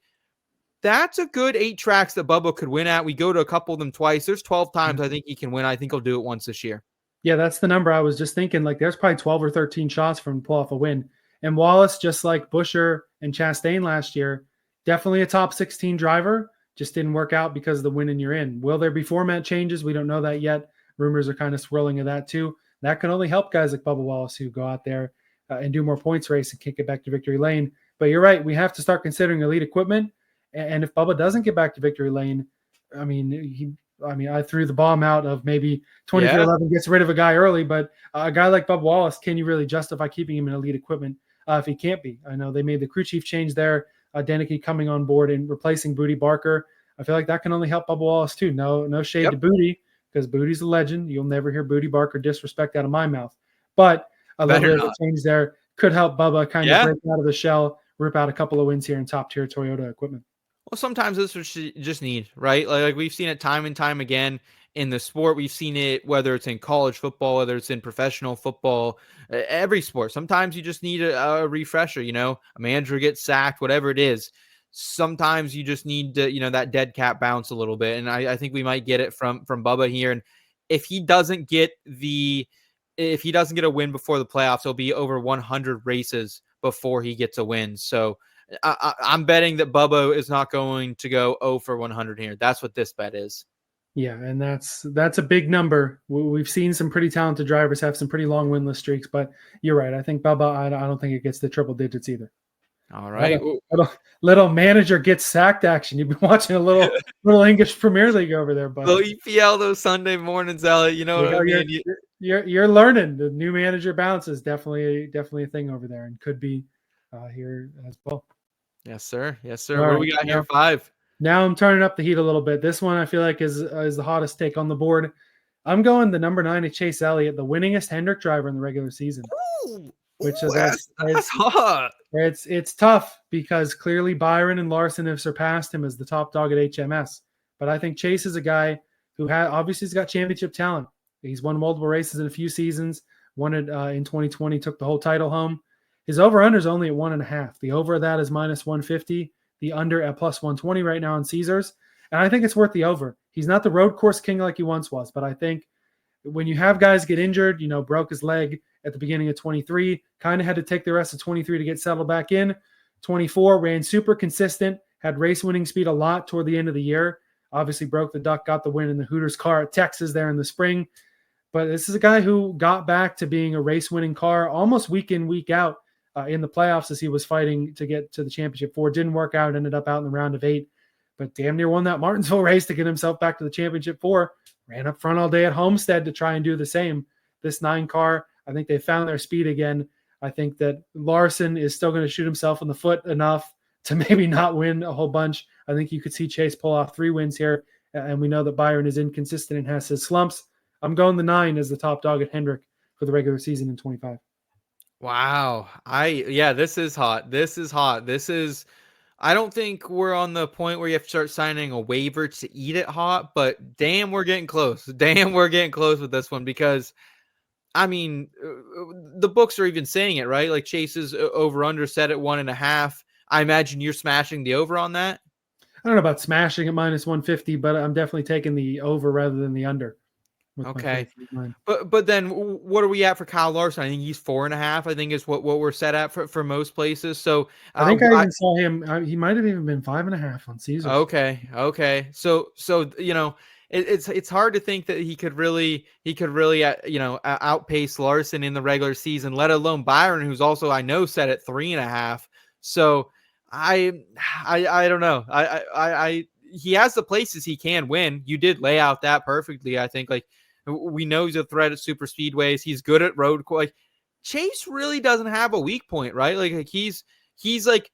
that's a good 8 tracks that Bubba could win at. We go to a couple of them twice. There's 12 times I think he can win. I think he'll do it once this year. Yeah, that's the number I was just thinking. Like, there's probably 12 or 13 shots from pull off a win. And Wallace, just like Buescher and Chastain last year, definitely a top 16 driver. Just didn't work out because of the win and you're in. Will there be format changes? We don't know that yet. Rumors are kind of swirling of that too. That can only help guys like Bubba Wallace who go out there and do more points race and kick it back to victory lane. But you're right. We have to start considering elite equipment. And if Bubba doesn't get back to victory lane, I threw the bomb out of maybe 2311 gets rid of a guy early, but a guy like Bubba Wallace, can you really justify keeping him in elite equipment if he can't be? I know they made the crew chief change there. Denicky coming on board and replacing Booty Barker. I feel like that can only help Bubba Wallace too. No shade to Booty, because Booty's a legend. You'll never hear Booty Barker disrespect out of my mouth. But a little bit of a change there could help Bubba kind of break out of the shell, rip out a couple of wins here in top-tier Toyota equipment. Well, sometimes this is what you just need, right? Like we've seen it time and time again in the sport. We've seen it whether it's in college football, whether it's in professional football, every sport. Sometimes you just need a refresher, a manager gets sacked, whatever it is. Sometimes you just need to, that dead cat bounce a little bit. And I think we might get it from Bubba here. And if he doesn't get a win before the playoffs, it'll be over 100 races before he gets a win. So I'm betting that Bubba is not going to go 0 for 100 here. That's what this bet is. Yeah, and that's a big number. We've seen some pretty talented drivers have some pretty long winless streaks, but you're right. I think Bubba, I don't think it gets the triple digits either. All right. Little manager gets sacked action. You've been watching a little English Premier League over there, bud. Little EPL those Sunday mornings, Elliot. You know what I mean? You're learning. The new manager bounce is definitely a thing over there, and could be here as well. Yes, sir. Yes, sir. What do we got here? 5. Now I'm turning up the heat a little bit. This one I feel like is the hottest take on the board. I'm going the number 9 at Chase Elliott, the winningest Hendrick driver in the regular season. That's hot. It's tough because clearly Byron and Larson have surpassed him as the top dog at HMS. But I think Chase is a guy who obviously has got championship talent. He's won multiple races in a few seasons. Won it in 2020, took the whole title home. His over-under is only at 1.5. The over of that is minus 150. The under at plus 120 right now in Caesars. And I think it's worth the over. He's not the road course king like he once was, but I think when you have guys get injured, broke his leg at the beginning of 23, kind of had to take the rest of 23 to get settled back in. 24 ran super consistent, had race winning speed a lot toward the end of the year. Obviously broke the duck, got the win in the Hooters car at Texas there in the spring. But this is a guy who got back to being a race winning car almost week in, week out in the playoffs as he was fighting to get to the championship 4. Didn't work out, ended up out in the round of 8, but damn near won that Martinsville race to get himself back to the championship 4. Ran up front all day at Homestead to try and do the same. This 9 car, I think they found their speed again. I think that Larson is still going to shoot himself in the foot enough to maybe not win a whole bunch. I think you could see Chase pull off 3 wins here, and we know that Byron is inconsistent and has his slumps. I'm going the 9 as the top dog at Hendrick for the regular season in 25. Wow. This is hot. I don't think we're on the point where you have to start signing a waiver to eat it hot, but damn, we're getting close. We're getting close with this one because, the books are even saying it, right? Like Chase's over-under set at 1.5. I imagine you're smashing the over on that. I don't know about smashing at minus 150, but I'm definitely taking the over rather than the under. Okay. But then what are we at for Kyle Larson? I think he's 4.5. I think is what we're set at for most places. So I think I even saw him. He might have even been 5.5 on Caesar. Okay. So it's hard to think that he could really outpace Larson in the regular season, let alone Byron, who's also I know set at 3.5. So I don't know. He has the places he can win. You did lay out that perfectly. I think we know he's a threat at super speedways. He's good at road. Like Chase really doesn't have a weak point, right? He's like,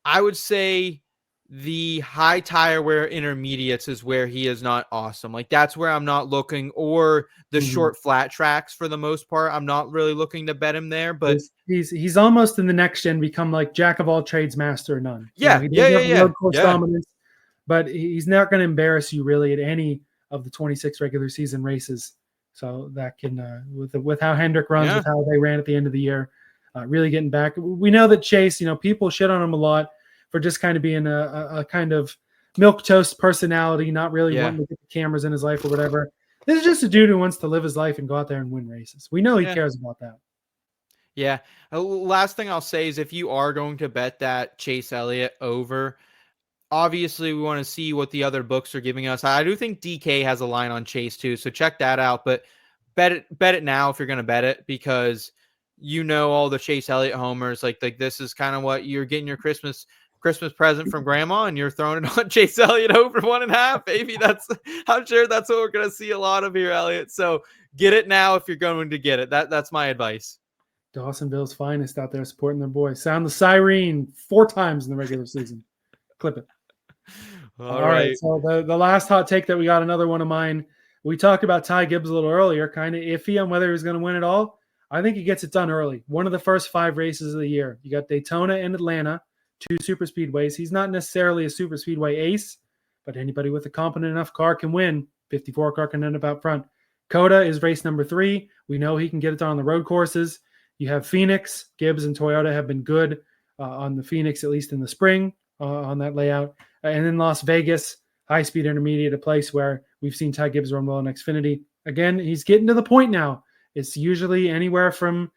I would say the high tire wear intermediates is where he is not awesome. Like that's where I'm not looking, or the short flat tracks for the most part. I'm not really looking to bet him there, but he's almost in the next gen become like jack of all trades, master of none. Yeah, he doesn't have road course yeah. dominance, but he's not going to embarrass you really at any of the 26 regular season races. So that can, with how Hendrick runs, with how they ran at the end of the year, really getting back. We know that Chase, people shit on him a lot for just kind of being a kind of milquetoast personality, not really wanting to get the cameras in his life or whatever. This is just a dude who wants to live his life and go out there and win races. We know he cares about that. Yeah. Last thing I'll say is if you are going to bet that Chase Elliott over, obviously we want to see what the other books are giving us. I do think DK has a line on Chase too, so check that out. But bet it now if you're going to bet it, because all the Chase Elliott homers, like this is kind of what you're getting your Christmas present from grandma, and you're throwing it on Chase Elliott over 1.5. Maybe I'm sure that's what we're going to see a lot of here, Elliott. So get it now if you're going to get it. That's my advice. Dawsonville's finest out there supporting their boys. Sound the siren 4 times in the regular season. Clip it. All right. So the last hot take that we got, another one of mine. We talked about Ty Gibbs a little earlier, kind of iffy on whether he was going to win it all. I think he gets it done early. One of the first 5 races of the year. You got Daytona and Atlanta, 2 super speedways. He's not necessarily a super speedway ace, but anybody with a competent enough car can win. 54 car can end up out front. Coda is race number 3. We know he can get it done on the road courses. You have Phoenix. Gibbs and Toyota have been good on the Phoenix, at least in the spring, on that layout. And then Las Vegas, high-speed intermediate, a place where we've seen Ty Gibbs run well in Xfinity. Again, he's getting to the point now. It's usually anywhere from,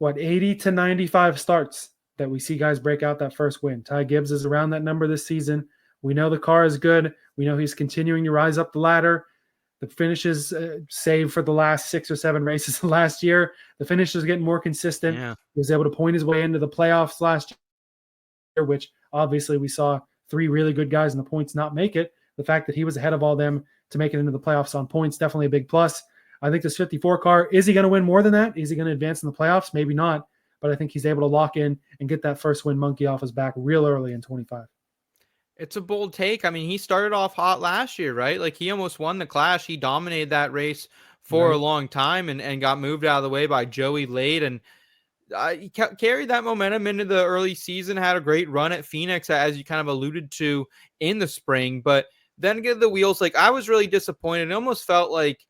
80 to 95 starts that we see guys break out that first win. Ty Gibbs is around that number this season. We know the car is good. We know he's continuing to rise up the ladder. The finishes, save for the last 6 or 7 races last year, the finishes getting more consistent. Yeah. He was able to point his way into the playoffs last year, which obviously we saw 3 really good guys in the points not make it. The fact that he was ahead of all them to make it into the playoffs on points, definitely a big plus. I think this 54 car, is he going to win more than that? Is he going to advance in the playoffs? Maybe not, but I think he's able to lock in and get that first win monkey off his back real early in 25. It's a bold take. I mean, he started off hot last year, right? Like he almost won the Clash. He dominated that race for a long time and got moved out of the way by Joey late. And he carried that momentum into the early season, had a great run at Phoenix, as you kind of alluded to in the spring. But then get the wheels. Like I was really disappointed. It almost felt like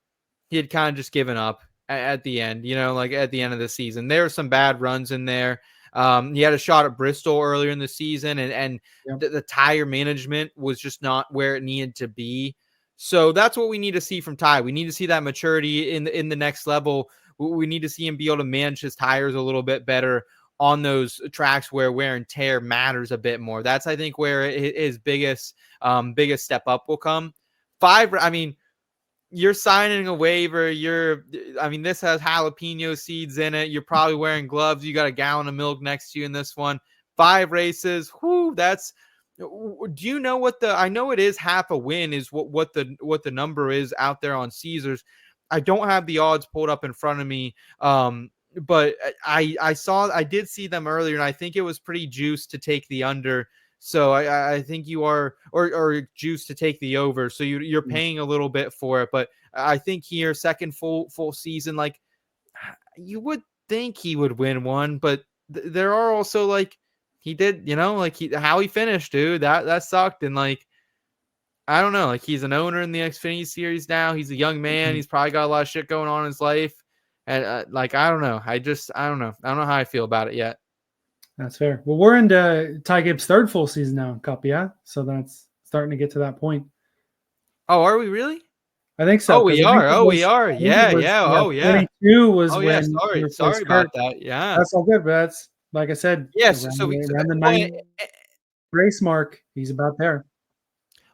he had kind of just given up at the end, like at the end of the season. There were some bad runs in there. He had a shot at Bristol earlier in the season, and the tire management was just not where it needed to be. So that's what we need to see from Ty. We need to see that maturity in the next level. We need to see him be able to manage his tires a little bit better on those tracks where wear and tear matters a bit more. That's, I think, where his biggest step up will come. 5, I mean, you're signing a waiver. This has jalapeno seeds in it. You're probably wearing gloves. You got a gallon of milk next to you in this one. 5 races. Whoo, do you know what I know it is half a win is what the number is out there on Caesars. I don't have the odds pulled up in front of me. But I did see them earlier, and I think it was pretty juiced to take the under. So I think you are, or juice to take the over. So you're paying a little bit for it, but I think here, second full season, like you would think he would win one, but there are also like he did, how he finished, dude, that sucked. And like, I don't know, like he's an owner in the Xfinity series now. He's a young man. He's probably got a lot of shit going on in his life. And I don't know. I don't know. I don't know how I feel about it yet. That's fair. Well, we're into Ty Gibbs' 3rd full season now in Cup, yeah? So that's starting to get to that point. Oh, are we really? I think so. Oh, we are. We are. Yeah. Oh, yeah. 22 was when. Yeah, sorry about that. Yeah. That's all good, but that's, like I said, yes. around So the 9 race mark, he's about there.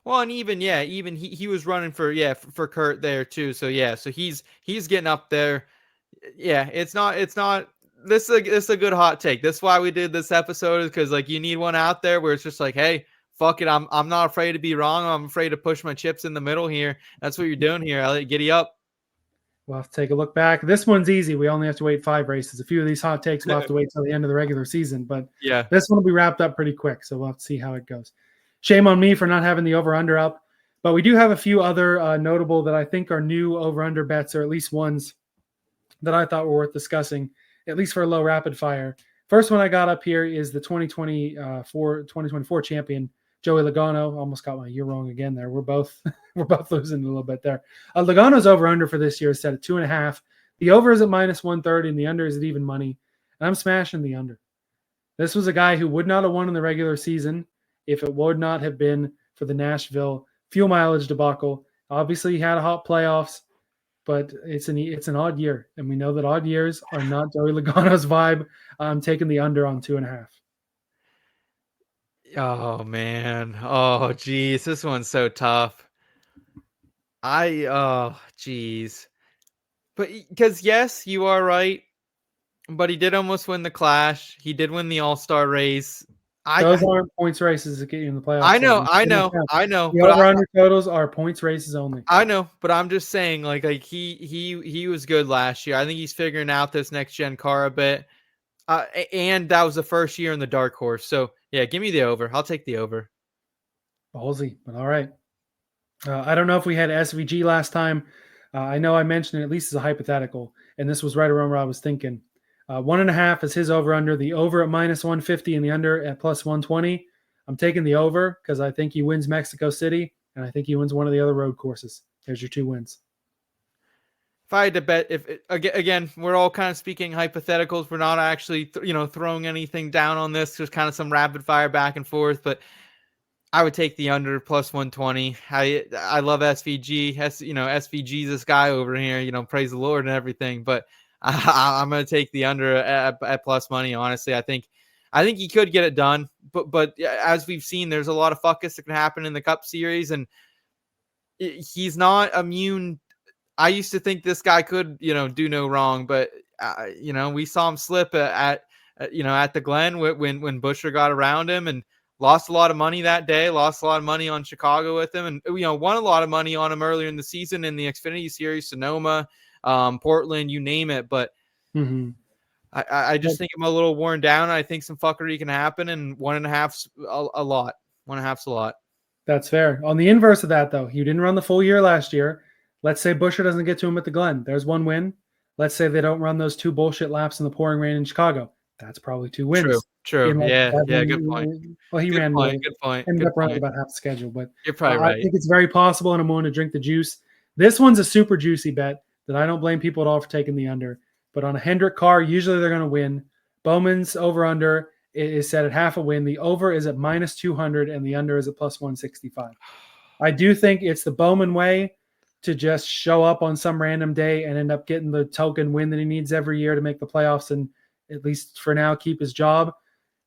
Well, and even he was running for Kurt there too. So so he's getting up there. Yeah, it's not. This is a good hot take. That's why we did this episode, is because like you need one out there where it's just like, hey, fuck it, I'm not afraid to be wrong. I'm afraid to push my chips in the middle here. That's what you're doing here, Elliot. Giddy up. We'll have to take a look back. This one's easy. We only have to wait 5 races. A few of these hot takes we'll have to wait till the end of the regular season, but this one will be wrapped up pretty quick. So we'll have to see how it goes. shame on me for not having the over-under up. But we do have a few other notable that I think are new over-under bets, or at least ones that I thought were worth discussing, at least for a low rapid fire. First one I got up here is the 2024 champion, Joey Logano. Almost got my year wrong again there. We're both losing a little bit there. Logano's over-under for this year is set at 2.5. The over is at -130, and the under is at even money. And I'm smashing the under. This was a guy who would not have won in the regular season if it would not have been for the Nashville fuel mileage debacle. Obviously, he had a hot playoffs, but it's an odd year, and we know that odd years are not Joey Logano's vibe. I'm taking the under on 2.5. Oh man. Oh geez, this one's so tough. Geez. But because yes, you are right. But he did almost win the Clash. He did win the All-Star race. Those aren't points races that get you in the playoffs. I know. The over-under totals are points races only. I know, but I'm just saying, like he was good last year. I think he's figuring out this next gen car a bit. And that was the first year in the dark horse. So yeah, give me the over. I'll take the over. Ballsy, but all right. I don't know if we had SVG last time. I know I mentioned it at least as a hypothetical, and this was right around where I was thinking. 1.5 is his over-under. The over at -150 and the under at +120. I'm taking the over because I think he wins Mexico City, and I think he wins one of the other road courses. There's your 2 wins. If I had to bet, again, we're all kind of speaking hypotheticals. We're not actually, throwing anything down on this. Just kind of some rapid fire back and forth. But I would take the under +120. I love SVG. SVG's this guy over here. Praise the Lord and everything. But I'm going to take the under at plus money. Honestly, I think he could get it done. But as we've seen, there's a lot of fuckus that can happen in the Cup Series, and he's not immune. I used to think this guy could, do no wrong, but we saw him slip at the Glen when Buescher got around him and lost a lot of money that day. Lost a lot of money on Chicago with him, and won a lot of money on him earlier in the season in the Xfinity Series, Sonoma, Portland, you name it. But I just think I'm a little worn down. I think some fuckery can happen, and 1.5's a lot. 1.5's a lot. That's fair. On the inverse of that, though, he didn't run the full year last year. Let's say Buescher doesn't get to him at the Glen. There's 1 win. Let's say they don't run those 2 bullshit laps in the pouring rain in Chicago. That's probably 2 wins. True. Yeah, good point. Well, he ran good point. Ended up running about half the schedule, but you're probably right. I think it's very possible, and I'm willing to drink the juice. This one's a super juicy bet that I don't blame people at all for taking the under. But on a Hendrick car, usually they're going to win. Bowman's over-under is set at half a win. The over is at -200, and the under is at +165. I do think it's the Bowman way to just show up on some random day and end up getting the token win that he needs every year to make the playoffs and, at least for now, keep his job.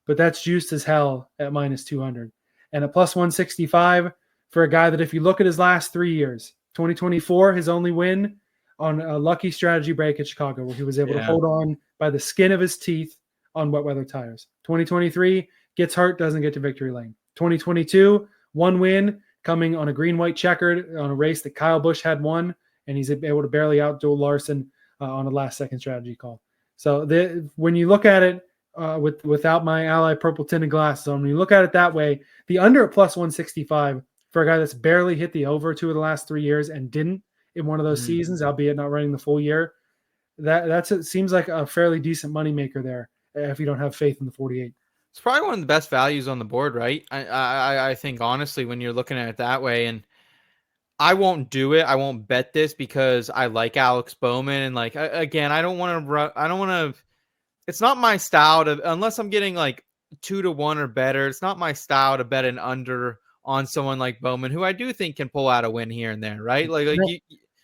But that's juiced as hell at -200. And at +165 for a guy that, if you look at his last 3 years, 2024, his only win on a lucky strategy break at Chicago, where he was able to hold on by the skin of his teeth on wet weather tires. 2023, gets hurt, doesn't get to victory lane. 2022, 1 win, coming on a green-white checkered on a race that Kyle Busch had won, and he's able to barely outdo Larson on a last-second strategy call. So when you look at it without my Ally purple tinted glasses on, when you look at it that way, the under at +165 for a guy that's barely hit the over 2 of the last 3 years and didn't in one of those seasons, albeit not running the full year, it seems like a fairly decent moneymaker there if you don't have faith in the 48. It's probably one of the best values on the board, right? I think, honestly, when you're looking at it that way, and I won't do it. I won't bet this because I like Alex Bowman, and again, I don't want to. It's not my style to, unless I'm getting 2-1 or better. It's not my style to bet an under on someone like Bowman, who I do think can pull out a win here and there, right?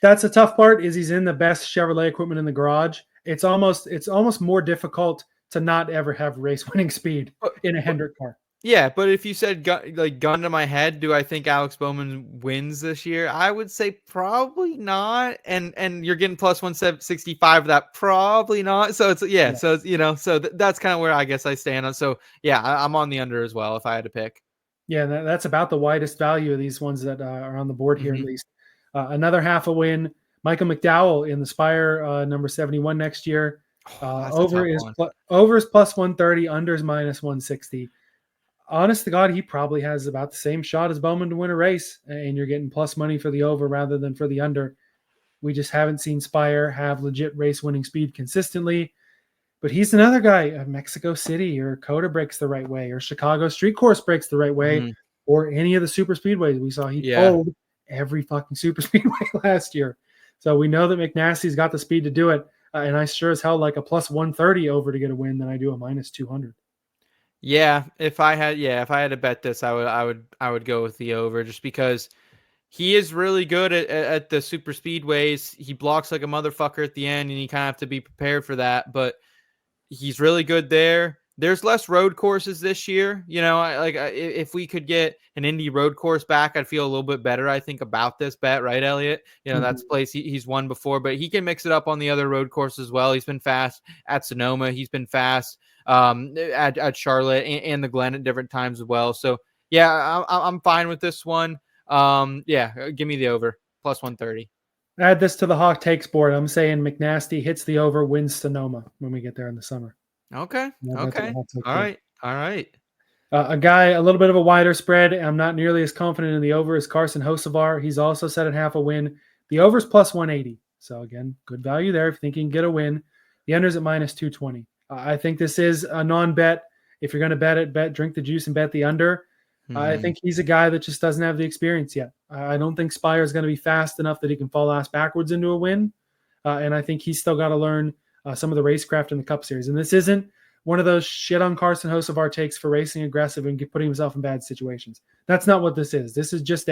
That's the tough part. Is he's in the best Chevrolet equipment in the garage. It's almost more difficult to not ever have race-winning speed in a Hendrick car. Yeah, but if you said gun to my head, do I think Alex Bowman wins this year? I would say probably not. And you're getting +165 of that, probably not. So so that's kind of where I guess I stand on. So yeah, I'm on the under as well if I had to pick. Yeah, that's about the widest value of these ones that are on the board here, at least. Another half a win. Michael McDowell in the Spire number 71 next year. Over is +130, under is -160. honest to God, he probably has about the same shot as Bowman to win a race, and you're getting plus money for the over rather than for the under. We just haven't seen Spire have legit race winning speed consistently. But he's another guy. Mexico City or Coda breaks the right way, or Chicago Street Course breaks the right way, Mhm. or any of the super speedways we saw. He Yeah. pulled every fucking super speedway last year. So we know that McNasty's got the speed to do it. And I sure as hell like a plus 130 over to get a win than I do a minus 200. Yeah, if I had to bet this, I would go with the over, just because he is really good at the super speedways. He blocks like a motherfucker at the end, and you kind of have to be prepared for that. But he's really good there. There's less road courses this year. If we could get an Indy road course back, I'd feel a little bit better, I think, about this bet, right, Elliot? That's a place he's won before, but he can mix it up on the other road courses as well. He's been fast at Sonoma. He's been fast at Charlotte and the Glen at different times as well. So, yeah, I'm fine with this one. Give me the over, plus 130. Add this to the Hawk Takes board. I'm saying McNasty hits the over, wins Sonoma when we get there in the summer. Okay. Okay. All right. All right. A guy a little bit of a wider spread. I'm not nearly as confident in the over as Carson Hocevar. He's also set at half a win. The over's plus 180. So again, good value there if you think you can get a win. The under's at minus 220. I think this is a non-bet. If you're going to bet it, drink the juice and bet the under. I think he's a guy that just doesn't have the experience yet. I don't think Spire is going to be fast enough that he can fall ass backwards into a win. And I think he's still got to learn some of the racecraft in the Cup Series. And this isn't one of those shit on Carson Hocevar takes for racing aggressive and putting himself in bad situations. That's not what this is. This is just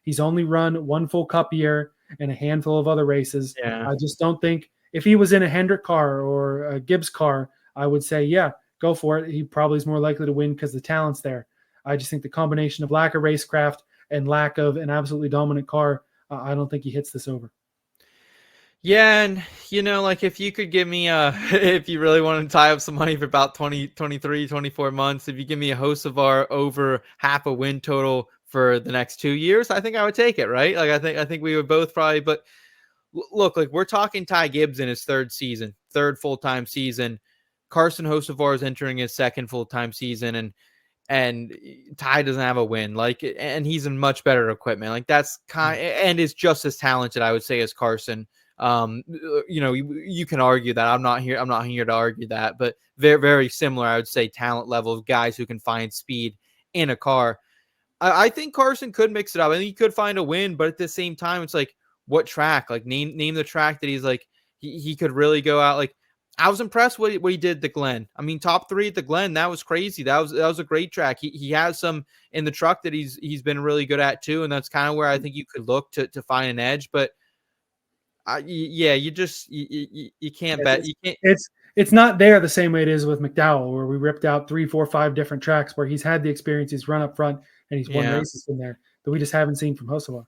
he's only run one full Cup year and a handful of other races. Yeah. I just don't think if he was in a Hendrick car or a Gibbs car, I would say, yeah, go for it. He probably is more likely to win because the talent's there. I just think the combination of lack of racecraft and lack of an absolutely dominant car, I don't think he hits this over. Yeah, and if you could give me if you really want to tie up some money for about 20, 23, 24 months, if you give me a Hocevar over half a win total for the next 2 years, I think I would take it, right? Like I think we would both probably, but look, like we're talking Ty Gibbs in his third full-time season. Carson Hocevar is entering his second full-time season, and Ty doesn't have a win, and he's in much better equipment. Like that's and is just as talented, I would say, as Carson. You can argue that. I'm not here to argue that, but very, very similar, I would say, talent level of guys who can find speed in a car. I think Carson could mix it up. I think he could find a win, but at the same time, it's like, what track? Like name the track that he's like he could really go out. Like I was impressed what he did at the Glen. I mean, top 3 at the Glen, that was crazy. That was a great track. He has some in the truck that he's been really good at too, and that's kind of where I think you could look to find an edge. But you can't bet. You can't. It's not there the same way it is with McDowell, where we ripped out 3, 4, 5 different tracks where he's had the experience, he's run up front, and he's won races from there that we just haven't seen from Hocevar.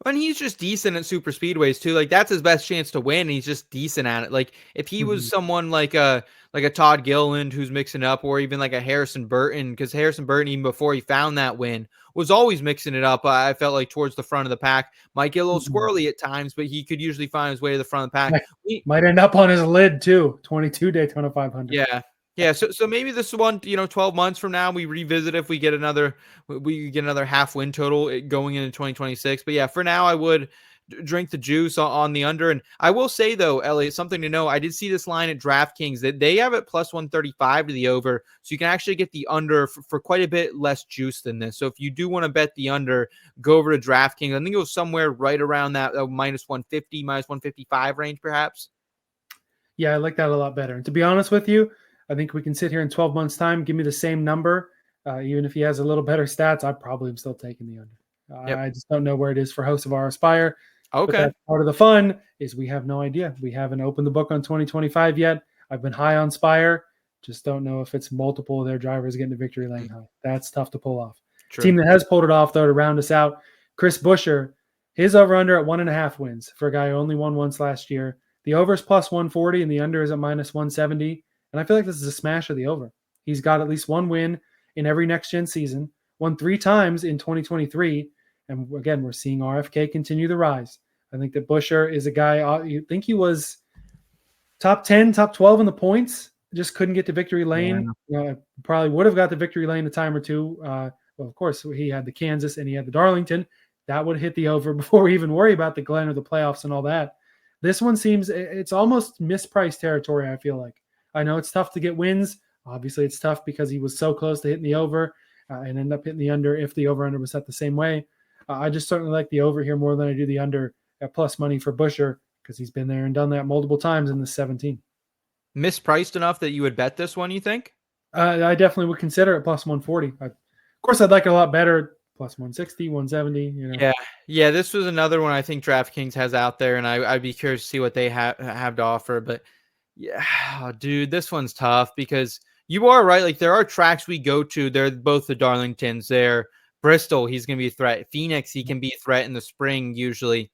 And he's just decent at super speedways too. Like that's his best chance to win. And he's just decent at it. Like if he was someone like a Todd Gilliland who's mixing up, or even like a Harrison Burton, because Harrison Burton, even before he found that win, was always mixing it up. I felt like towards the front of the pack, might get a little squirrely at times, but he could usually find his way to the front of the pack. Might end up on his lid too. 22 Daytona 500. Yeah. Yeah, so maybe this one, 12 months from now, we revisit if we get another half win total going into 2026. But yeah, for now, I would drink the juice on the under. And I will say though, Elliot, something to know. I did see this line at DraftKings that they have it plus 135 to the over, so you can actually get the under for quite a bit less juice than this. So if you do want to bet the under, go over to DraftKings. I think it was somewhere right around that minus 150, minus 155 range, perhaps. Yeah, I like that a lot better. And to be honest with you, I think we can sit here in 12 months' time, give me the same number. Even if he has a little better stats, I probably am still taking the under. Yep. I just don't know where it is for Hocevar Aspire. Okay. But that's part of the fun is we have no idea. We haven't opened the book on 2025 yet. I've been high on Spire. Just don't know if it's multiple of their drivers getting to victory lane high. That's tough to pull off. True. Team that has pulled it off, though, to round us out, Chris Buescher, his over-under at 1.5 wins for a guy who only won once last year. The over is plus 140 and the under is at minus 170. And I feel like this is a smash of the over. He's got at least one win in every next-gen season, won 3 times in 2023. And again, we're seeing RFK continue the rise. I think that Buescher is a guy, you think he was top 10, top 12 in the points just couldn't get to victory lane. Probably would have got the victory lane a time or two. Well, of course, he had the Kansas and he had the Darlington. That would hit the over before we even worry about the Glen or the playoffs and all that. This one seems it's almost mispriced territory, I feel like. I know it's tough to get wins. Obviously, it's tough because he was so close to hitting the over and end up hitting the under if the over-under was set the same way. I just certainly like the over here more than I do the under at plus money for Buescher because he's been there and done that multiple times in the 17. Mispriced enough that you would bet this one, you think? I definitely would consider it plus 140. Of course, I'd like it a lot better, plus 160, 170. You know. Yeah. This was another one I think DraftKings has out there, and I'd be curious to see what they have to offer. But yeah, dude, this one's tough because you are right. Like there are tracks we go to. They're both the Darlingtons. They're Bristol. He's going to be a threat. Phoenix. He can be a threat in the spring usually.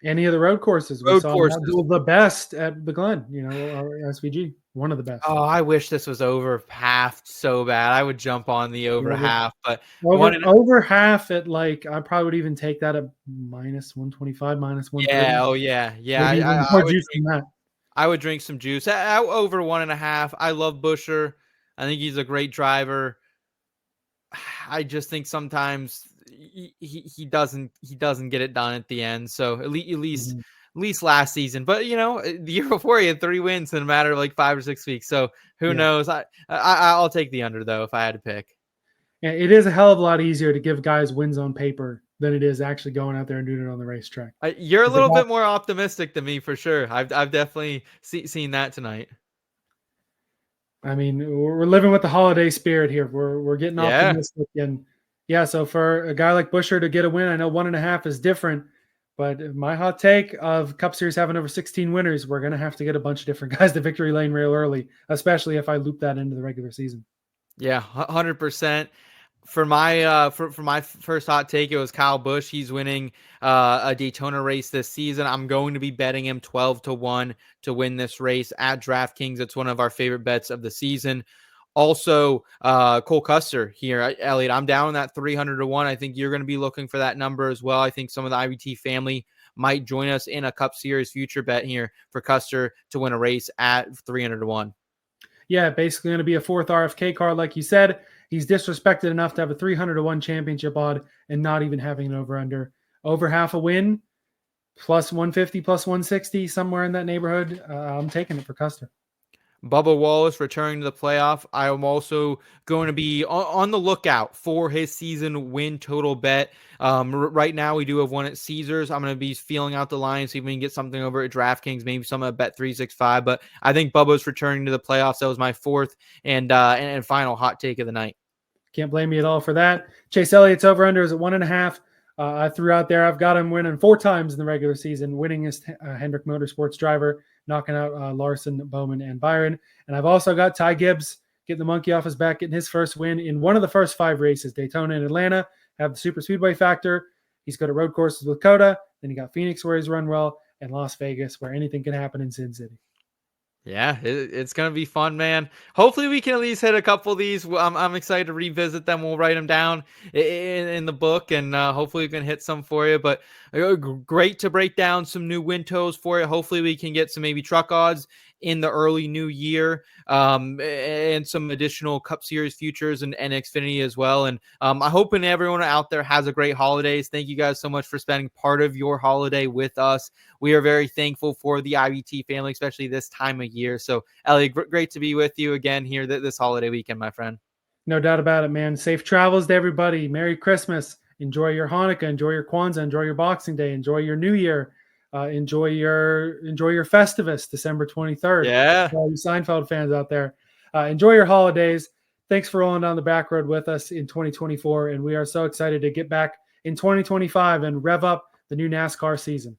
Any of the road courses. We saw the best at the Glen, or SVG, one of the best. Oh, I wish this was over half so bad. I would jump on the over half, but over half at like I probably would even take that at minus 125, minus 130. Yeah. I would drink some juice. Over 1.5. I love Buescher. I think he's a great driver. I just think sometimes he doesn't get it done at the end. So at least last season, but the year before he had 3 wins in a matter of like 5 or 6 weeks. So who knows? I'll take the under though if I had to pick. Yeah, it is a hell of a lot easier to give guys wins on paper than it is actually going out there and doing it on the racetrack. You're a little bit more optimistic than me for sure. I've definitely seen that tonight. I mean, we're living with the holiday spirit here. We're getting optimistic, and so for a guy like Buescher to get a win, I know 1.5 is different, but my hot take of Cup Series having over 16 winners, we're gonna have to get a bunch of different guys to victory lane real early, especially if I loop that into the regular season. Yeah, 100%. For my first hot take, it was Kyle Busch. He's winning a Daytona race this season. I'm going to be betting him 12-1 to win this race at DraftKings. It's one of our favorite bets of the season. Also, Cole Custer here, Elliot. I'm down on that 300-1. I think you're going to be looking for that number as well. I think some of the IBT family might join us in a Cup Series future bet here for Custer to win a race at 300-1. Yeah, basically going to be a 4th RFK card, like you said. He's disrespected enough to have a 300-1 championship odd and not even having an over-under. Over half a win, plus 150, plus 160, somewhere in that neighborhood. I'm taking it for Custer. Bubba Wallace returning to the playoff. I am also going to be on the lookout for his season win total bet. Right now, we do have one at Caesars. I'm going to be feeling out the line, see if we can get something over at DraftKings, maybe some at Bet365. But I think Bubba's returning to the playoffs. That was my 4th and final hot take of the night. Can't blame me at all for that. Chase Elliott's over-under is at 1.5. I threw out there. I've got him winning 4 times in the regular season, winningest Hendrick Motorsports driver, knocking out Larson, Bowman, and Byron. And I've also got Ty Gibbs getting the monkey off his back, getting his first win in one of the first 5 races, Daytona and Atlanta, have the super speedway factor. He's good at road courses with Coda. Then you got Phoenix where he's run well, and Las Vegas where anything can happen in Sin City. Yeah, it's going to be fun, man. Hopefully we can at least hit a couple of these. I'm excited to revisit them. We'll write them down in the book, and hopefully we can hit some for you. But great to break down some new win totals for you. Hopefully we can get some maybe truck odds in the early new year, and some additional Cup Series futures and Xfinity as well. And I'm hoping everyone out there has a great holidays. Thank you guys so much for spending part of your holiday with us. We are very thankful for the IBT family, especially this time of year. So, Elliot, great to be with you again here this holiday weekend, my friend. No doubt about it, man. Safe travels to everybody. Merry Christmas. Enjoy your Hanukkah. Enjoy your Kwanzaa. Enjoy your Boxing Day. Enjoy your New Year. Enjoy your Festivus, December 23rd. Yeah. All you Seinfeld fans out there. Enjoy your holidays. Thanks for rolling down the back road with us in 2024. And we are so excited to get back in 2025 and rev up the new NASCAR season.